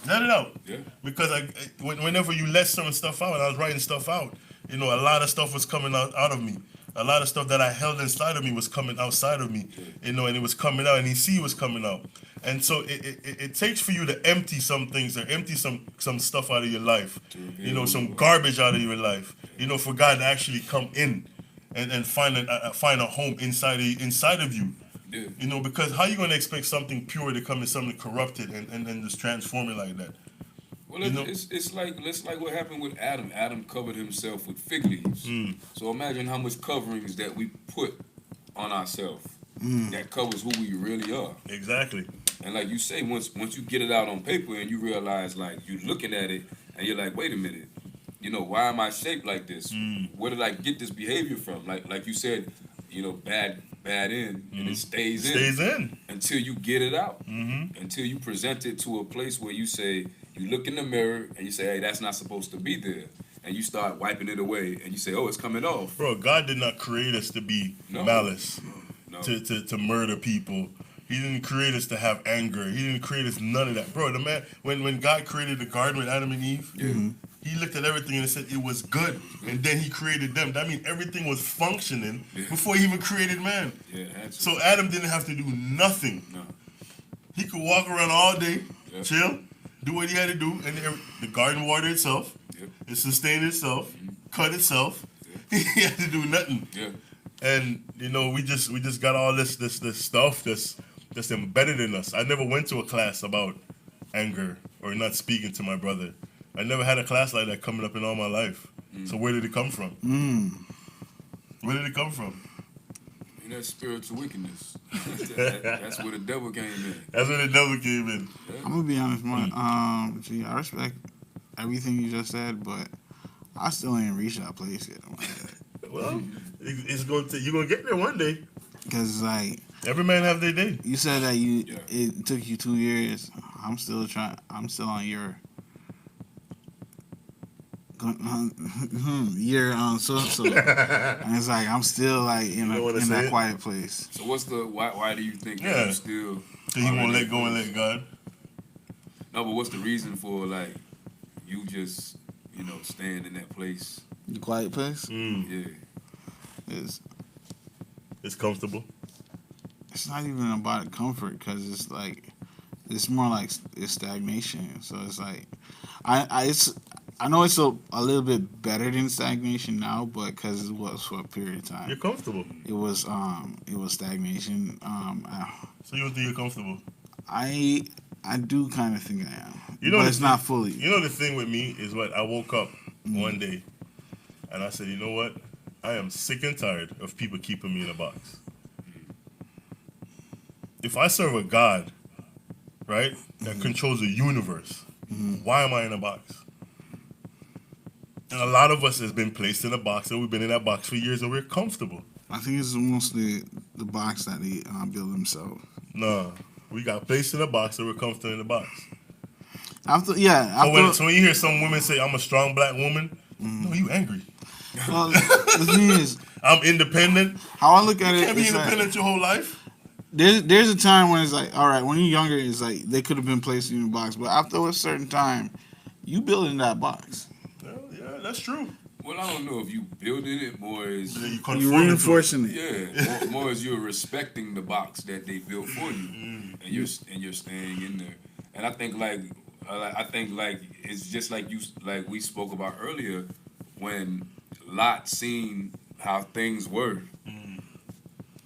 Let it out. Yeah. Because whenever you let certain stuff out, and I was writing stuff out, you know, a lot of stuff was coming out of me. A lot of stuff that I held inside of me was coming outside of me, you know, and it was coming out, and he see it was coming out. And so it takes for you to empty some things, or empty some stuff out of your life, you know, some garbage out of your life, you know, for God to actually come in and find a home inside of you. Yeah. You know, because how you going to expect something pure to come in something corrupted and just transform it like that? Well, it's like what happened with Adam. Adam covered himself with fig leaves. So imagine how much coverings that we put on ourselves that covers who we really are. Exactly. And like you say, once you get it out on paper and you realize, like, you're looking at it and you're like, wait a minute, you know, why am I shaped like this? Where did I get this behavior from? Like you said, you know, bad in, and it stays in Stays in until you get it out, until you present it to a place where you say, You look in the mirror and you say, hey, that's not supposed to be there. And you start wiping it away and you say, oh, it's coming off. Bro, God did not create us to be No. malice, No. to murder people. He didn't create us to have anger. He didn't create us none of that. Bro, the man, when God created the garden with Adam and Eve, he looked at everything and said it was good. And then he created them. That means everything was functioning before he even created man. Yeah, it had to. So Adam didn't have to do nothing. No. He could walk around all day, Yeah. chill, do what he had to do, and the garden watered itself. Yep. It sustained itself, cut itself. He had to do nothing. Yeah. And you know, we just got all this stuff that's embedded in us. I never went to a class about anger or not speaking to my brother. I never had a class like that coming up in all my life. So where did it come from? Where did it come from? And that's spiritual wickedness. That's where the devil came in. That's where the devil came in. I'm gonna be honest, man. Gee, I respect everything you just said, but I still ain't reached that place yet. Well, it's going to you're gonna get there one day. Cause like Every man have their day. you said that it took you 2 years. I'm still on your year so and it's like I'm still like in that quiet place. So what's the why do you think Yeah. you still? So you won't let go and let God. No, but what's the reason for like you just staying in that place? The quiet place Yeah. It's comfortable. it's not even about comfort because it's more like it's stagnation. So it's like I know it's a little bit better than stagnation now, but because it was for a period of time. You're comfortable. It was stagnation. So you don't think you're comfortable? I do kind of think I am, But it's not fully. You know the thing with me is what I woke up one day and I said, you know what? I am sick and tired of people keeping me in a box. If I serve a God, right, that controls the universe, why am I in a box? And a lot of us has been placed in a box, and we've been in that box for years, and we're comfortable. I think it's mostly the box that they build themselves. Nah, we got placed in a box, and we're comfortable in the box. So when you hear some women say, "I'm a strong black woman," no, you angry. Well, the thing is, I'm independent. how I look at it, You can't be it's independent your whole life. there's a time when it's like, all right, when you're younger, it's like they could have been placed in a box, but after a certain time, you build in that box. Yeah, that's true. Well, I don't know if you building it more as You're reinforcing it. yeah, more as you're respecting the box that they built for you, and you're staying in there. And I think like it's just like we spoke about earlier when Lot seen how things were.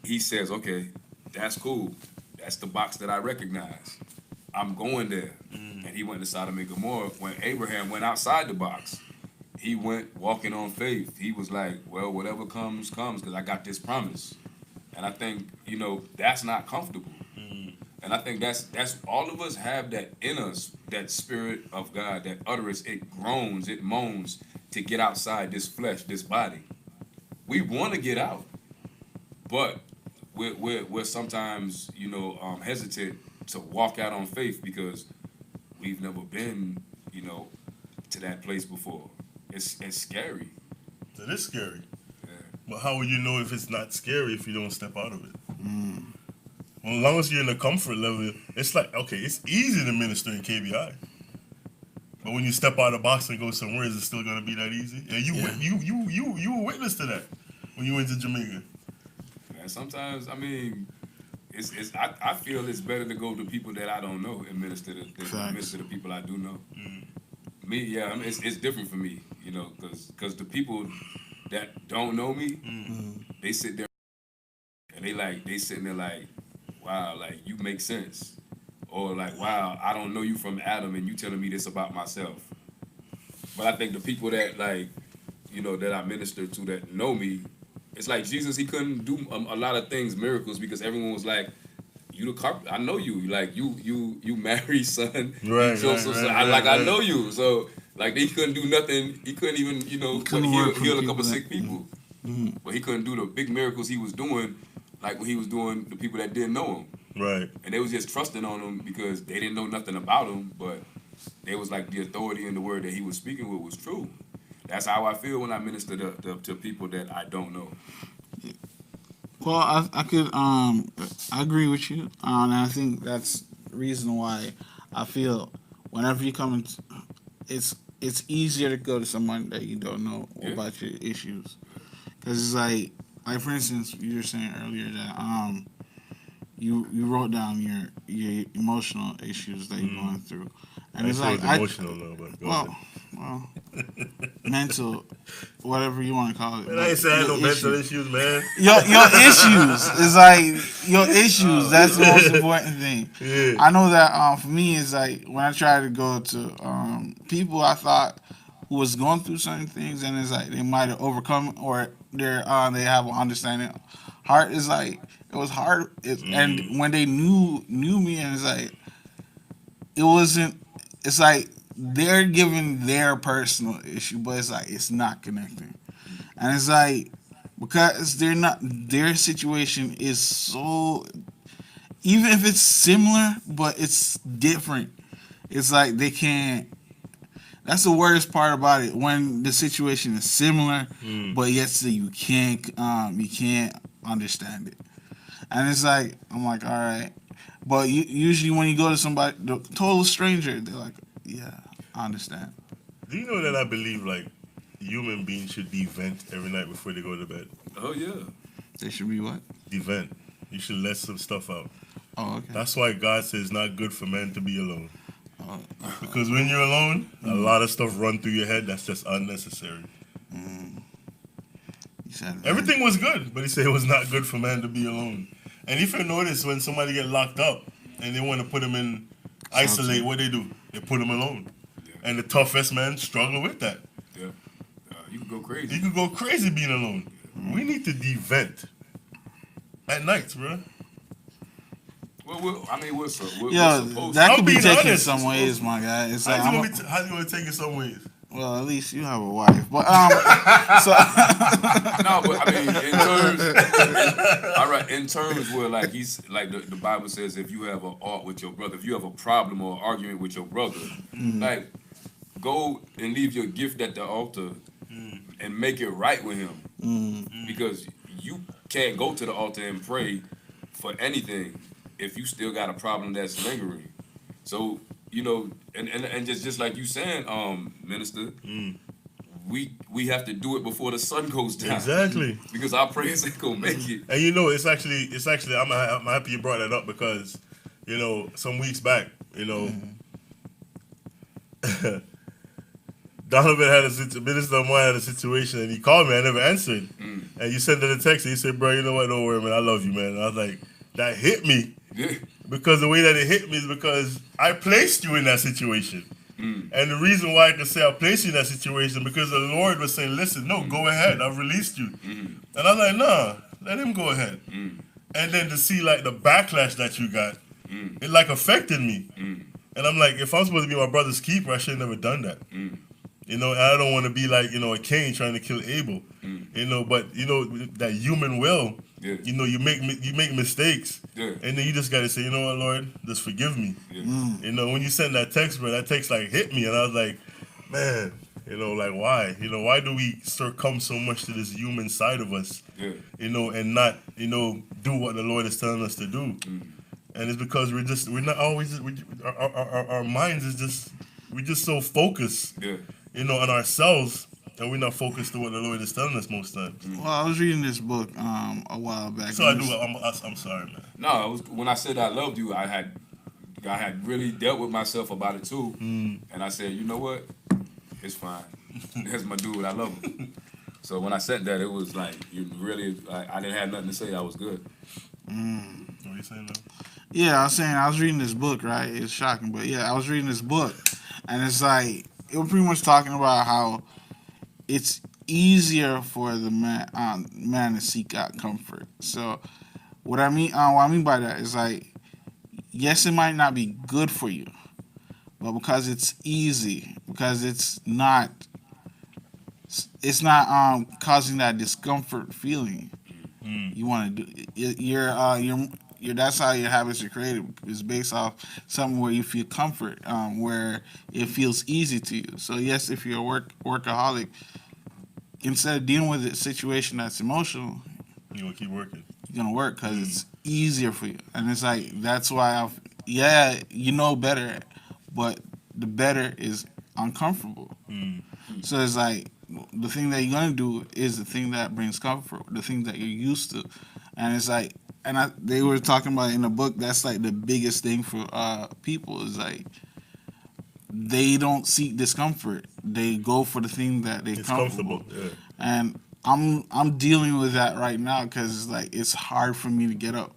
He says, okay, that's cool. That's the box that I recognize. I'm going there. And he went to Sodom and Gomorrah. When Abraham went outside the box, he went walking on faith. He was like, well, whatever comes, because I got this promise. And I think, that's not comfortable. And I think that's all of us have that in us, that spirit of God, that utterance, it groans, it moans to get outside this flesh, this body. We want to get out, but we're sometimes, hesitant to walk out on faith because we've never been, to that place before. It's scary. It is scary. Yeah. But how will you know if it's not scary if you don't step out of it? Well, as long as you're in the comfort level, it's like, okay, it's easy to minister in KBI. But when you step out of the box and go somewhere, is it still going to be that easy? And you were witness to that when you went to Jamaica. And sometimes, I mean, I feel it's better to go to people that I don't know and minister to people I do know. Me, yeah, I mean, it's different for me, because the people that don't know me, they sit there and they sitting there like, wow, like you make sense, or like, wow, I don't know you from Adam and you telling me this about myself. But I think the people that that I minister to that know me, it's like Jesus. He couldn't do a lot of things, miracles, because everyone was like, "You the carpenter. I know you. Like you Mary's son. Right. I know you." So like he couldn't do nothing. He couldn't even heal a couple sick people. But he couldn't do the big miracles he was doing, like when he was doing the people that didn't know him. Right. And they was just trusting on him because they didn't know nothing about him, but it was like the authority in the word that he was speaking with was true. That's how I feel when I minister to people that I don't know. Well, I could I agree with you, and I think that's the reason why I feel whenever you come in, it's easier to go to someone that you don't know Yeah. about your issues, because it's like for instance, you were saying earlier that you wrote down your emotional issues that you're going through, and I it's say like it was emotional though, but go ahead. well mental, whatever you want to call it. Man, I ain't saying I had no your mental issues. issues, man. Your issues is like your issues. That's the most yeah. important thing. Yeah. I know that for me is like when I try to go to people I thought who was going through certain things, and it's like they might have overcome or they have an understanding. Heart is like it was hard, and when they knew me, and it's like it wasn't. It's like they're giving their personal issue, but it's like it's not connecting, and it's like because they're not their situation is so even if it's similar, but it's different. It's like they can't. That's the worst part about it when the situation is similar, but yet still you can't understand it, and it's like I'm like all right, but usually when you go to somebody, the total stranger, they're like, yeah, I understand. Do you know that I believe like human beings should de-vent every night before they go to bed? Oh yeah. They should be what? De-vent. You should let some stuff out. Oh, okay. That's why God says it's not good for man to be alone. Oh, Because when you're alone, a lot of stuff run through your head that's just unnecessary. he said Everything was good, but he said it was not good for man to be alone. And if you notice, when somebody get locked up and they want to put them in isolate, what they do? They put them alone. Yeah. And the toughest man struggle with that. Yeah. You could go crazy. You could go crazy being alone. We need to de-vent at nights, bro. Well, I mean, we're supposed that to. could be being taken honest. some ways, my guy. It's like How's you gonna take it some ways? well, at least you have a wife, but so No, but I mean, in terms, all right, in terms where like he's like the Bible says, if you have an art with your brother, if you have a problem or argument with your brother, like go and leave your gift at the altar and make it right with him, because you can't go to the altar and pray for anything if you still got a problem that's lingering. So you know, and just like you saying, minister. We have to do it before the sun goes down. Exactly. Because our prayers ain't gonna make it. And you know, it's actually I'm happy you brought that up because, you know, some weeks back, you know, Donovan Minister Moore had a situation and he called me, I never answered. And you sent him a text and he said, bro, you know what, don't worry, man, I love you, man. And I was like, that hit me. Yeah. Because the way that it hit me is because I placed you in that situation. And the reason why I can say I placed you in that situation because the Lord was saying, listen, no, go ahead. I've released you. And I was like, nah, let him go ahead. And then to see like the backlash that you got, it like affected me. And I'm like, if I'm supposed to be my brother's keeper, I should have never done that. You know, and I don't want to be like, you know, a Cain trying to kill Abel. You know, but you know, that human will, you know, you make mistakes. And then you just gotta say, you know what, Lord, just forgive me. You know, when you send that text, bro, that text like hit me and I was like, man, you know, like why? You know, why do we succumb so much to this human side of us? You know, and not, you know, do what the Lord is telling us to do. And it's because we're not always our minds is just we're just so focused, you know, on ourselves, and we're not focused on what the Lord is telling us most times. well, I was reading this book a while back. So I'm sorry, man. No, it was, when I said I loved you, I had really dealt with myself about it too, and I said, you know what, it's fine. That's my dude. I love him. So when I said that, it was like you really, I didn't have nothing to say. I was good. What are you saying now? Yeah, I was saying I was reading this book, right? It's shocking, but yeah, I was reading this book, and it's like it was pretty much talking about how it's easier for the man to seek out comfort. So what I mean by that is like, yes, it might not be good for you, but because it's easy, because it's not causing that discomfort feeling. You want to do that's how your habits are created. It's based off something where you feel comfort, where it feels easy to you. So yes, if you're a workaholic, instead of dealing with a situation that's emotional, You gonna keep working. you're gonna work because it's easier for you. And it's like that's why you know better, but the better is uncomfortable. So it's like the thing that you're gonna do is the thing that brings comfort, the thing that you're used to, and it's like, they were talking about in the book that's like the biggest thing for people is like they don't seek discomfort, they go for the thing that they're It's comfortable. comfortable. Yeah. And I'm dealing with that right now because it's like it's hard for me to get up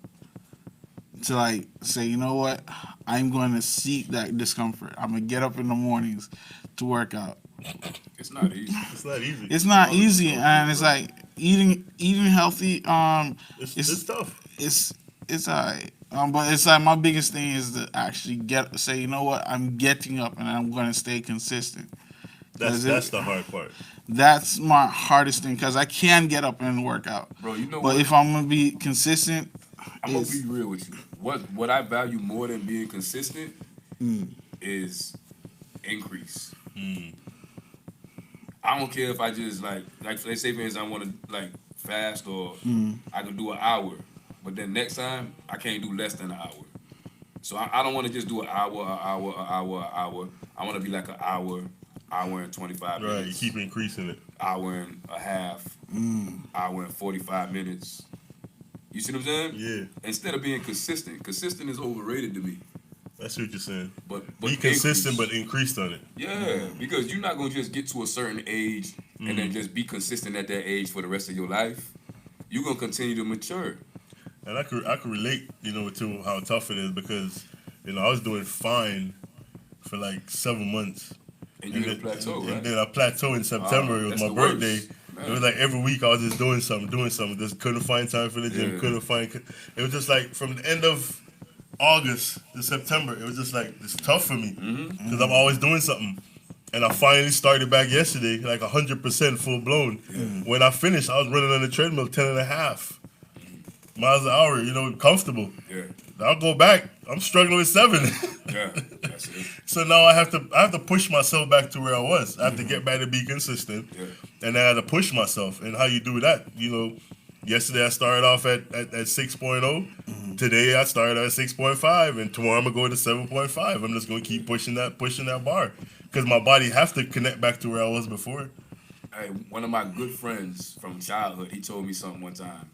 to like say, you know what, I'm going to seek that discomfort. I'm gonna get up in the mornings to work out. It's not easy. It's not easy. It's not easy, and it's like eating healthy. It's tough. It's alright. But it's like my biggest thing is to actually say, you know what, I'm getting up and I'm going to stay consistent. That's the hard part. That's my hardest thing because I can get up and work out. Bro, you know But what? if I'm gonna be consistent, I'm gonna be real with you. What I value more than being consistent is increase. I don't care if I just like let's say for instance I want to like fast or I can do an hour, but then next time I can't do less than an hour. So I don't want to just do an hour. I want to be like an hour and 25 Right. minutes. You keep increasing it. Hour and a half, hour and 45 minutes. You see what I'm saying? Yeah. Instead of being consistent is overrated to me. That's what you're saying. But Be consistent, increase. but increased on it. Yeah, because you're not gonna just get to a certain age and then just be consistent at that age for the rest of your life. You're gonna continue to mature. And I could relate, to how tough it is because, I was doing fine for like 7 months. And you hit a plateau, right? And then I plateaued in September. It was That's my the birthday. worst, man. It was like every week I was just doing something. Just couldn't find time for the gym. Yeah. It was just like from the end of August to September, it was just like, it's tough for me because I'm always doing something. And I finally started back yesterday, like 100% full blown. When I finished, I was running on the treadmill 10 and a half miles an hour, comfortable. Yeah. I'll go back. I'm struggling with 7. Yeah, that's it. So now I have to push myself back to where I was. I have to get back to be consistent. Yeah. And I had to push myself. And how you do that, yesterday I started off at 6.0. Today I started at 6.5. And tomorrow I'm going to go to 7.5. I'm just going to keep pushing that bar. Because my body has to connect back to where I was before. Hey, one of my good friends from childhood, he told me something one time.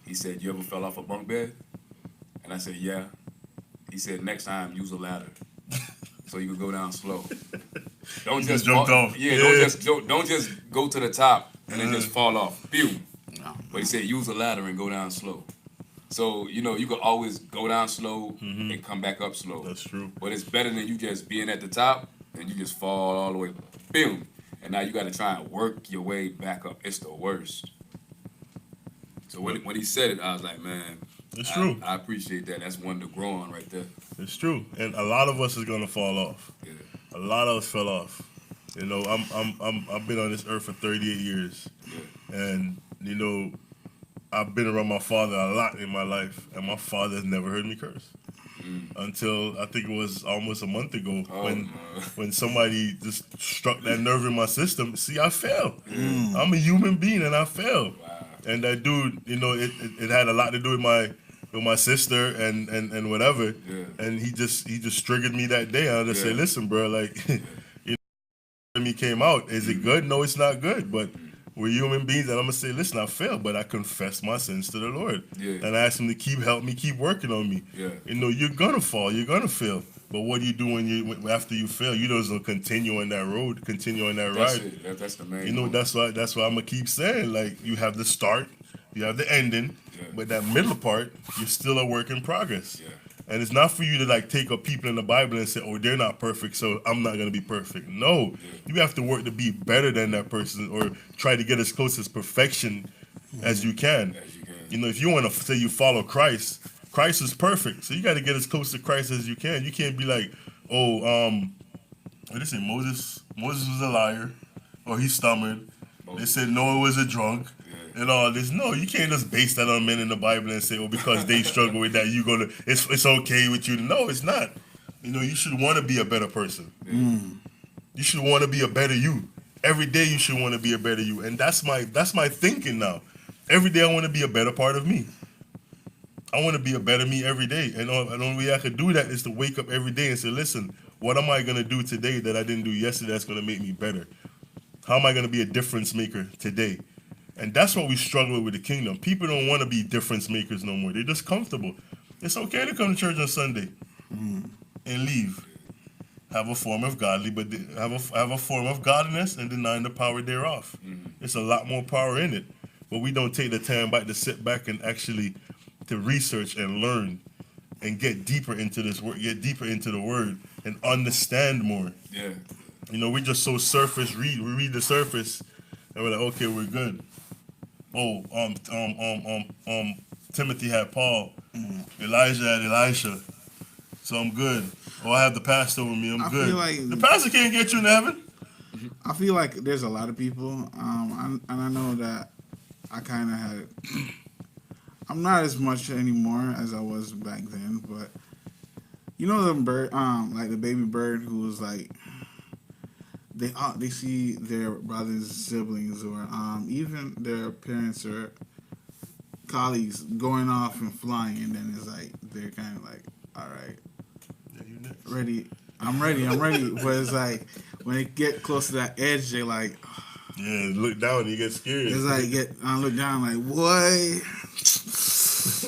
He said, "You ever fell off a bunk bed?" And I said, "Yeah." He said, "Next time, use a ladder, so you can go down slow. Don't just jumped off. Yeah, don't just go to the top and then just fall off. Pew." But he said, "Use a ladder and go down slow." So you can always go down slow and come back up slow. That's true. But it's better than you just being at the top and you just fall all the way, boom, and now you got to try and work your way back up. It's the worst. So when he said it, I was like, man, It's true. I appreciate that. That's one to grow on right there. It's true. And a lot of us is gonna fall off. Yeah. A lot of us fell off. I've been on this earth for 38 years. Yeah. And, I've been around my father a lot in my life, and my father has never heard me curse. Until I think it was almost a month ago when somebody just struck that nerve in my system. See, I failed. I'm a human being and I failed. Wow. And that dude, it had a lot to do with my sister and whatever. Yeah. And he just triggered me that day. I just say, listen, bro, like me came out. Is it good? No, it's not good. But we're human beings, and I'm gonna say, listen, I failed, but I confess my sins to the Lord. Yeah. And I ask him to help me keep working on me. Yeah. You're gonna fall, you're gonna fail. But what do you do after you fail? You just don't continue on that road, continue on that That's ride. it. That's the main point. That's why I'm gonna keep saying, like, you have the start, you have the ending, but that middle part, you're still a work in progress. Yeah. And it's not for you to like take up people in the Bible and say, oh, they're not perfect, so I'm not gonna be perfect. No, you have to work to be better than that person, or try to get as close as perfection as you can. If you want to say you follow Christ, Christ is perfect, so you got to get as close to Christ as you can. You can't be like, oh, what they say, Moses was a liar, or he stammered. They said Noah was a drunk. and all this. No, you can't just base that on men in the Bible and say, oh, because they struggle with that, it's okay with you. No, it's not. You know, you should want to be a better person. You should want to be a better you. Every day you should want to be a better you. And that's my thinking now. Every day I want to be a better part of me. I want to be a better me every day. And the only way I could do that is to wake up every day and say, listen, what am I going to do today that I didn't do yesterday that's going to make me better? How am I going to be a difference maker today? And that's what we struggle with the kingdom. People don't want to be difference makers no more. They're just comfortable. It's okay to come to church on Sunday and leave. Have a form of godly, but have a form of godliness and denying the power thereof. It's a lot more power in it. But we don't take the time back to sit back and actually to research and learn and get deeper into this word, get deeper into the word and understand more. Yeah. You know, we just so surface read. We read the surface and we're like, okay, we're good. Oh, Timothy had Paul. Elijah had Elisha. So I'm good. Oh, I have the pastor with me. I'm good. Feel like the pastor can't get you into heaven. I feel like there's a lot of people, and I know that I kind of had. I'm not as much anymore as I was back then, but you know the bird, like the baby bird who was like, they see their brothers, siblings, or even their parents or colleagues going off and flying, and then it's like they're kind of like, all right, ready. I'm ready. But it's like when they get close to that edge, they like, yeah, look down and you get scared. it's like I look down like, what?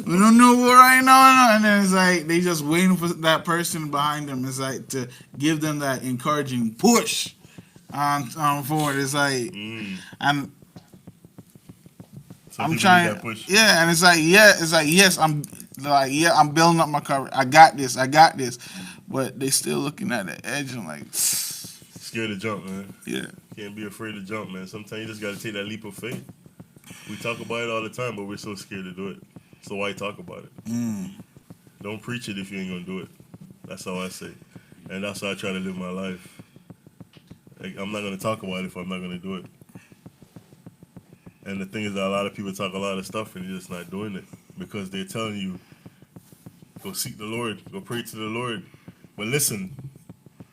We don't know what right now, and then it's like they just waiting for that person behind them. It's like to give them that encouraging push on forward. It's like I'm trying, yeah, and it's like yes, I'm building up my cover. I got this, but they still looking at the edge and like scared to jump, man. Yeah, can't be afraid to jump, man. Sometimes you just got to take that leap of faith. We talk about it all the time, but we're so scared to do it. So why talk about it? Don't preach it if you ain't gonna do it. That's how I say, and that's how I try to live my life. Like, I'm not gonna talk about it if I'm not gonna do it. And the thing is that a lot of people talk a lot of stuff and they're just not doing it because they're telling you, go seek the Lord, go pray to the Lord. But listen,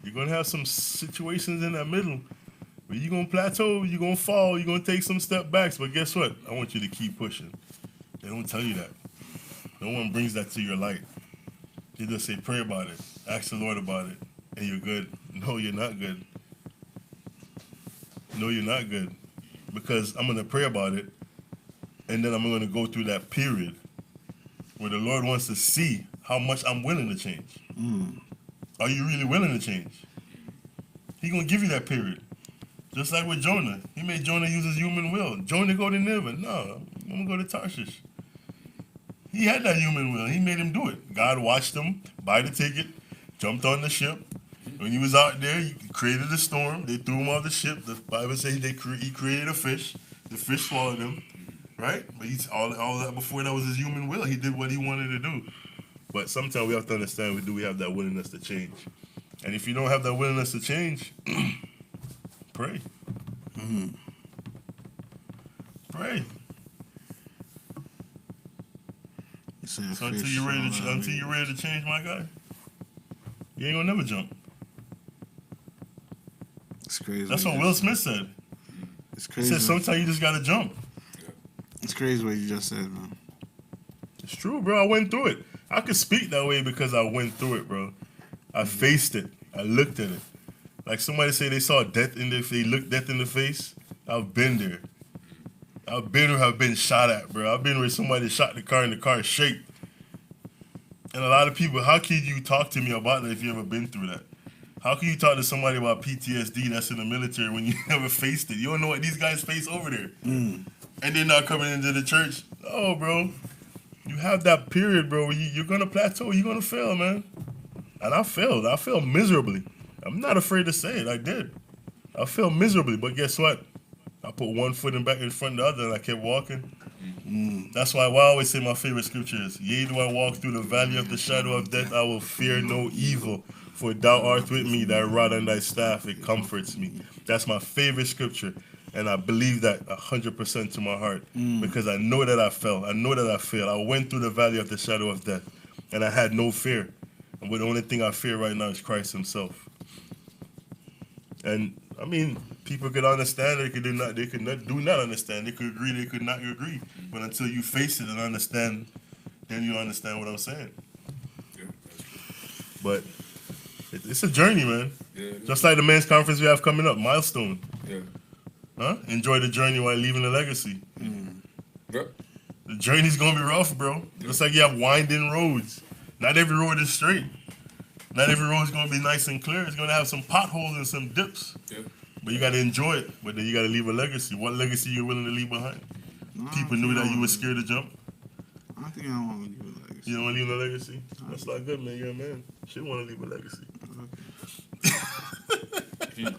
you're gonna have some situations in that middle where you're gonna plateau, you're gonna fall, you're gonna take some step backs. But guess what? I want you to keep pushing. They don't tell you that. No one brings that to your light. They just say, pray about it, ask the Lord about it, and you're good. No, you're not good. No, you're not good. Because I'm going to pray about it, and then I'm going to go through that period where the Lord wants to see how much I'm willing to change. Are you really willing to change? He's going to give you that period. Just like with Jonah. He made Jonah use his human will. Jonah go to Nineveh. No, I'm going to go to Tarshish. He had that human will. He made him do it. God watched him buy the ticket, jumped on the ship. When he was out there, he created a storm. They threw him off the ship. The Bible says he created a fish. The fish swallowed him, right? But he's all that before that was his human will. He did what he wanted to do. But sometimes we have to understand we have that willingness to change. And if you don't have that willingness to change, pray. Pray. So until you're ready to change, my guy, you ain't gonna never jump. It's crazy. That's what Will Smith said. It's crazy. He said sometimes you just gotta jump. It's crazy what you just said, man. It's true, bro. I went through it. I could speak that way because I went through it, bro. I faced it. I looked at it. Like somebody say they saw death in their face, looked death in the face. I've been there. I've been where I've been shot at, bro. I've been where somebody shot the car and the car shaped. And a lot of people, how can you talk to me about that if you ever been through that? How can you talk to somebody about PTSD that's in the military when you never faced it? You don't know what these guys face over there. And they're not coming into the church. Oh, bro. You have that period, bro, where you're going to plateau. You're going to fail, man. And I failed. I failed miserably. I'm not afraid to say it. I did. I failed miserably. But guess what? I put one foot in back in front of the other and I kept walking. That's why I always say my favorite scripture is, yea, do I walk through the valley of the shadow of death, I will fear no evil, for thou art with me, thy rod and thy staff, it comforts me. That's my favorite scripture. And I believe that 100% to my heart because I know that I fell. I know that I failed. I went through the valley of the shadow of death, and I had no fear. And the only thing I fear right now is Christ Himself. And I mean, people could understand. They could do not. They could not do not understand. They could agree. They could not agree. But until you face it and understand, then you understand what I'm saying. Yeah, that's true. But it's a journey, man. Yeah, Just like the men's conference we have coming up, milestone. yeah. Huh? Enjoy the journey while leaving a legacy. Yep. The journey's gonna be rough, bro. Just like you have winding roads. Not every road is straight. Not every road is gonna be nice and clear. It's gonna have some potholes and some dips. Yeah. But you gotta enjoy it. But then you gotta leave a legacy. What legacy you willing to leave behind? People knew that you were scared to jump. I think I want to leave a legacy. You don't want to leave a legacy? That's not good, man. You're a man. You should want to leave a legacy.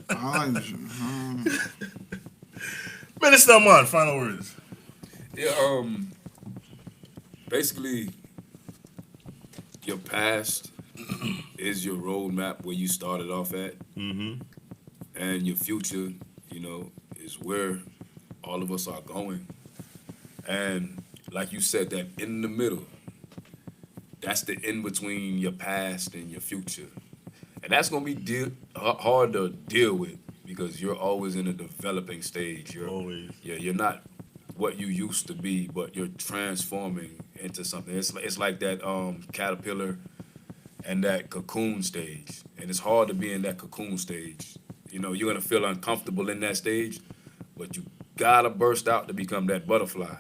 I like this. Minister Man, final words. Yeah, basically, your past is your roadmap where you started off at, Mm-hmm. and your future, is where all of us are going. And like you said, that in the middle, that's the in between your past and your future, and that's gonna be hard to deal with because you're always in a developing stage. Always. Yeah, you're not what you used to be, but you're transforming into something. It's like that caterpillar and that cocoon stage, and it's hard to be in that cocoon stage. You're gonna feel uncomfortable in that stage, but you gotta burst out to become that butterfly.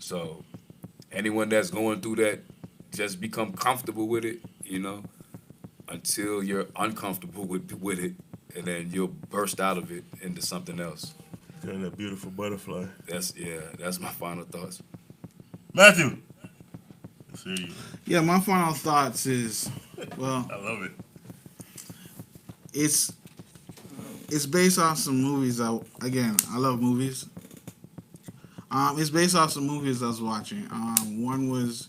So anyone that's going through that, just become comfortable with it. Until you're uncomfortable with it, and then you'll burst out of it into something else. You're that beautiful butterfly. That's my final thoughts. Matthew. Let's hear you. Yeah, my final thoughts is, well, I love it. it's based off some movies. I love movies. It's based off some movies I was watching. One was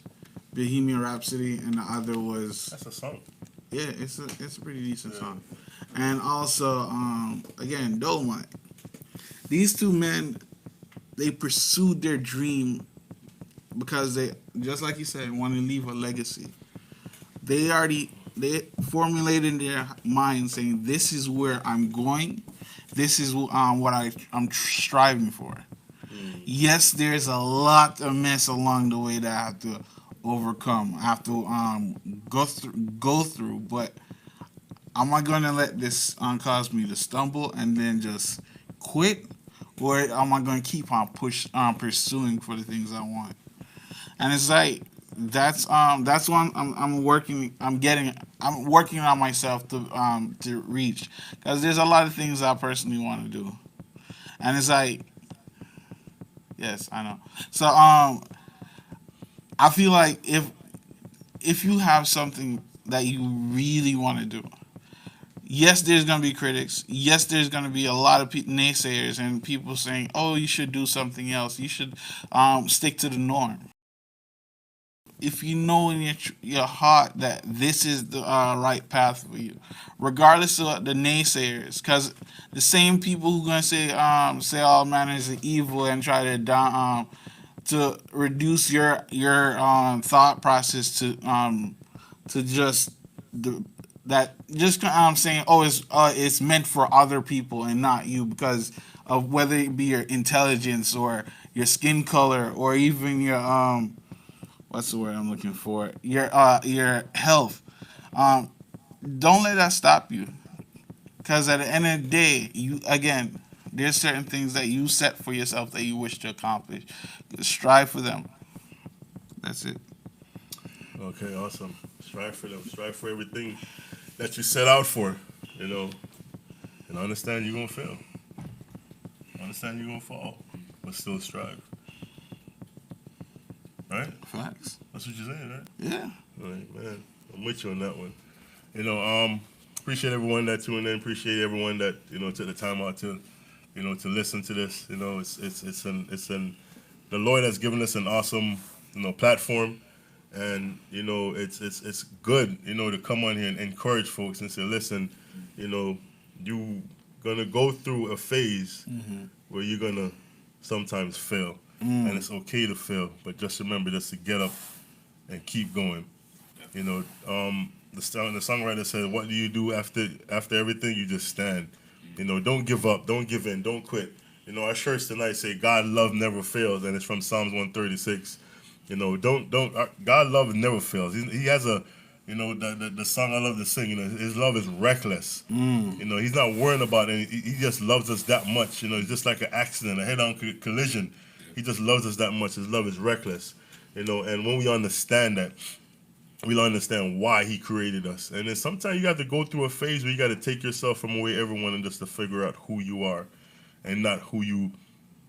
Bohemian Rhapsody, and the other was That's a song. yeah, it's a pretty decent song. And also, again, Dolomite. These two men, they pursued their dream because they, just like you said, want to leave a legacy. They formulated in their mind saying, "This is where I'm going. This is what I'm striving for." Yes, there's a lot of mess along the way that I have to overcome. I have to go through. But am I going to let this cause me to stumble and then just quit, or am I going to keep on pursuing for the things I want? And it's like that's one I'm working on myself to reach, because there's a lot of things I personally want to do, and it's like, yes, I know. So I feel like if you have something that you really want to do, yes, there's going to be critics. Yes, there's going to be a lot of naysayers and people saying, "Oh, you should do something else. You should stick to the norm." If you know in your heart that this is the right path for you, regardless of the naysayers, because the same people who gonna say all manners of evil and try to reduce your thought process to just saying, "Oh, it's meant for other people and not you," because of whether it be your intelligence or your skin color or even your what's the word I'm looking for? Your health. Don't let that stop you, because at the end of the day, there's certain things that you set for yourself that you wish to accomplish. Strive for them. That's it. Okay, awesome. Strive for them. Strive for everything that you set out for, and understand you're going to fail. Understand you're going to fall, but still strive. Right? Facts. That's what you're saying, right? Yeah. All right, man. I'm with you on that one. Appreciate everyone that tuned in. Appreciate everyone that took the time out to listen to this. The Lord has given us an awesome platform, and it's good to come on here and encourage folks and say, listen, you gonna go through a phase, where you're gonna sometimes fail, and it's okay to fail, but just remember just to get up and keep going. You know, the songwriter said, "What do you do after everything? You just stand. You know, don't give up, don't give in, don't quit." You know, our shirts tonight say, "God love never fails," and it's from Psalms 136. You know, God love never fails. He has a, you know, the song I love to sing. You know, His love is reckless. You know, He's not worrying about it. He just loves us that much. You know, it's just like an accident, a head-on collision. He just loves us that much. His love is reckless. You know, and when we understand that, we'll understand why He created us. And then sometimes you got to go through a phase where you got to take yourself from away everyone and just to figure out who you are, and not who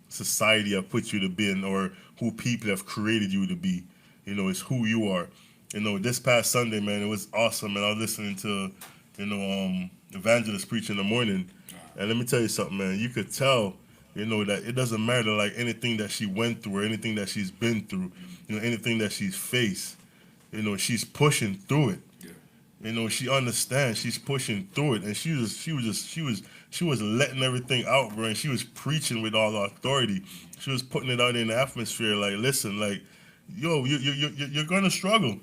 society have put you to be in, or who people have created you to be. You know, it's who you are. You know, this past Sunday, man, it was awesome, and I was listening to, you know, Evangelist preach in the morning, and let me tell you something, man. You could tell, you know, that it doesn't matter like anything that she went through or anything that she's been through, you know, anything that she's faced. You know, she's pushing through it. You know, she understands. She's pushing through it, and she was letting everything out, bro. And she was preaching with all authority. She was putting it out in the atmosphere, like, listen, like, yo, you're gonna struggle,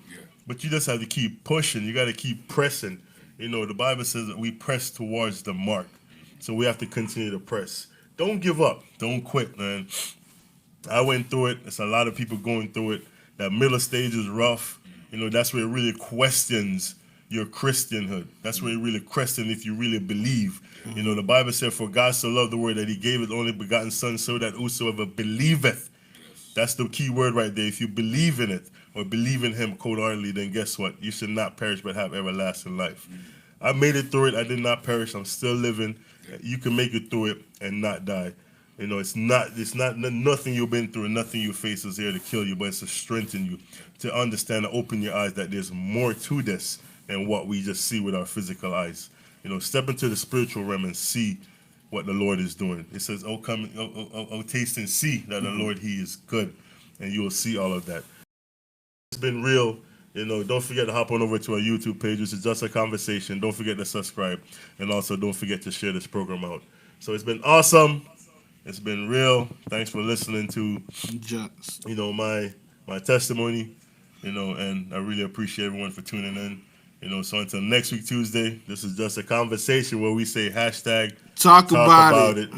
but you just have to keep pushing. You got to keep pressing. You know, the Bible says that we press towards the mark, so we have to continue to press. Don't give up. Don't quit, man. I went through it. It's a lot of people going through it. That middle stage is rough. You know, that's where it really questions your Christianhood. That's where it really questions if you really believe. You know, the Bible said, "For God so loved the world that He gave His only begotten Son, so that whosoever believeth." That's the key word right there. If you believe in it or believe in Him cold-heartedly, then guess what? You should not perish but have everlasting life. I made it through it. I did not perish. I'm still living. You can make it through it and not die. You know, it's not nothing you've been through, nothing you face is here to kill you, but it's to strengthen you, to understand and open your eyes that there's more to this than what we just see with our physical eyes. You know, step into the spiritual realm and see what the Lord is doing. It says, "Oh, come, oh, taste and see that the Lord, He is good," and you will see all of that. It's been real. You know, don't forget to hop on over to our YouTube page, which is Just a Conversation. Don't forget to subscribe, and also don't forget to share this program out. So it's been awesome. It's been real. Thanks for listening to, Just. you know, my testimony, you know, and I really appreciate everyone for tuning in. You know, so until next week, Tuesday, this is Just a Conversation where we say hashtag Talk about it.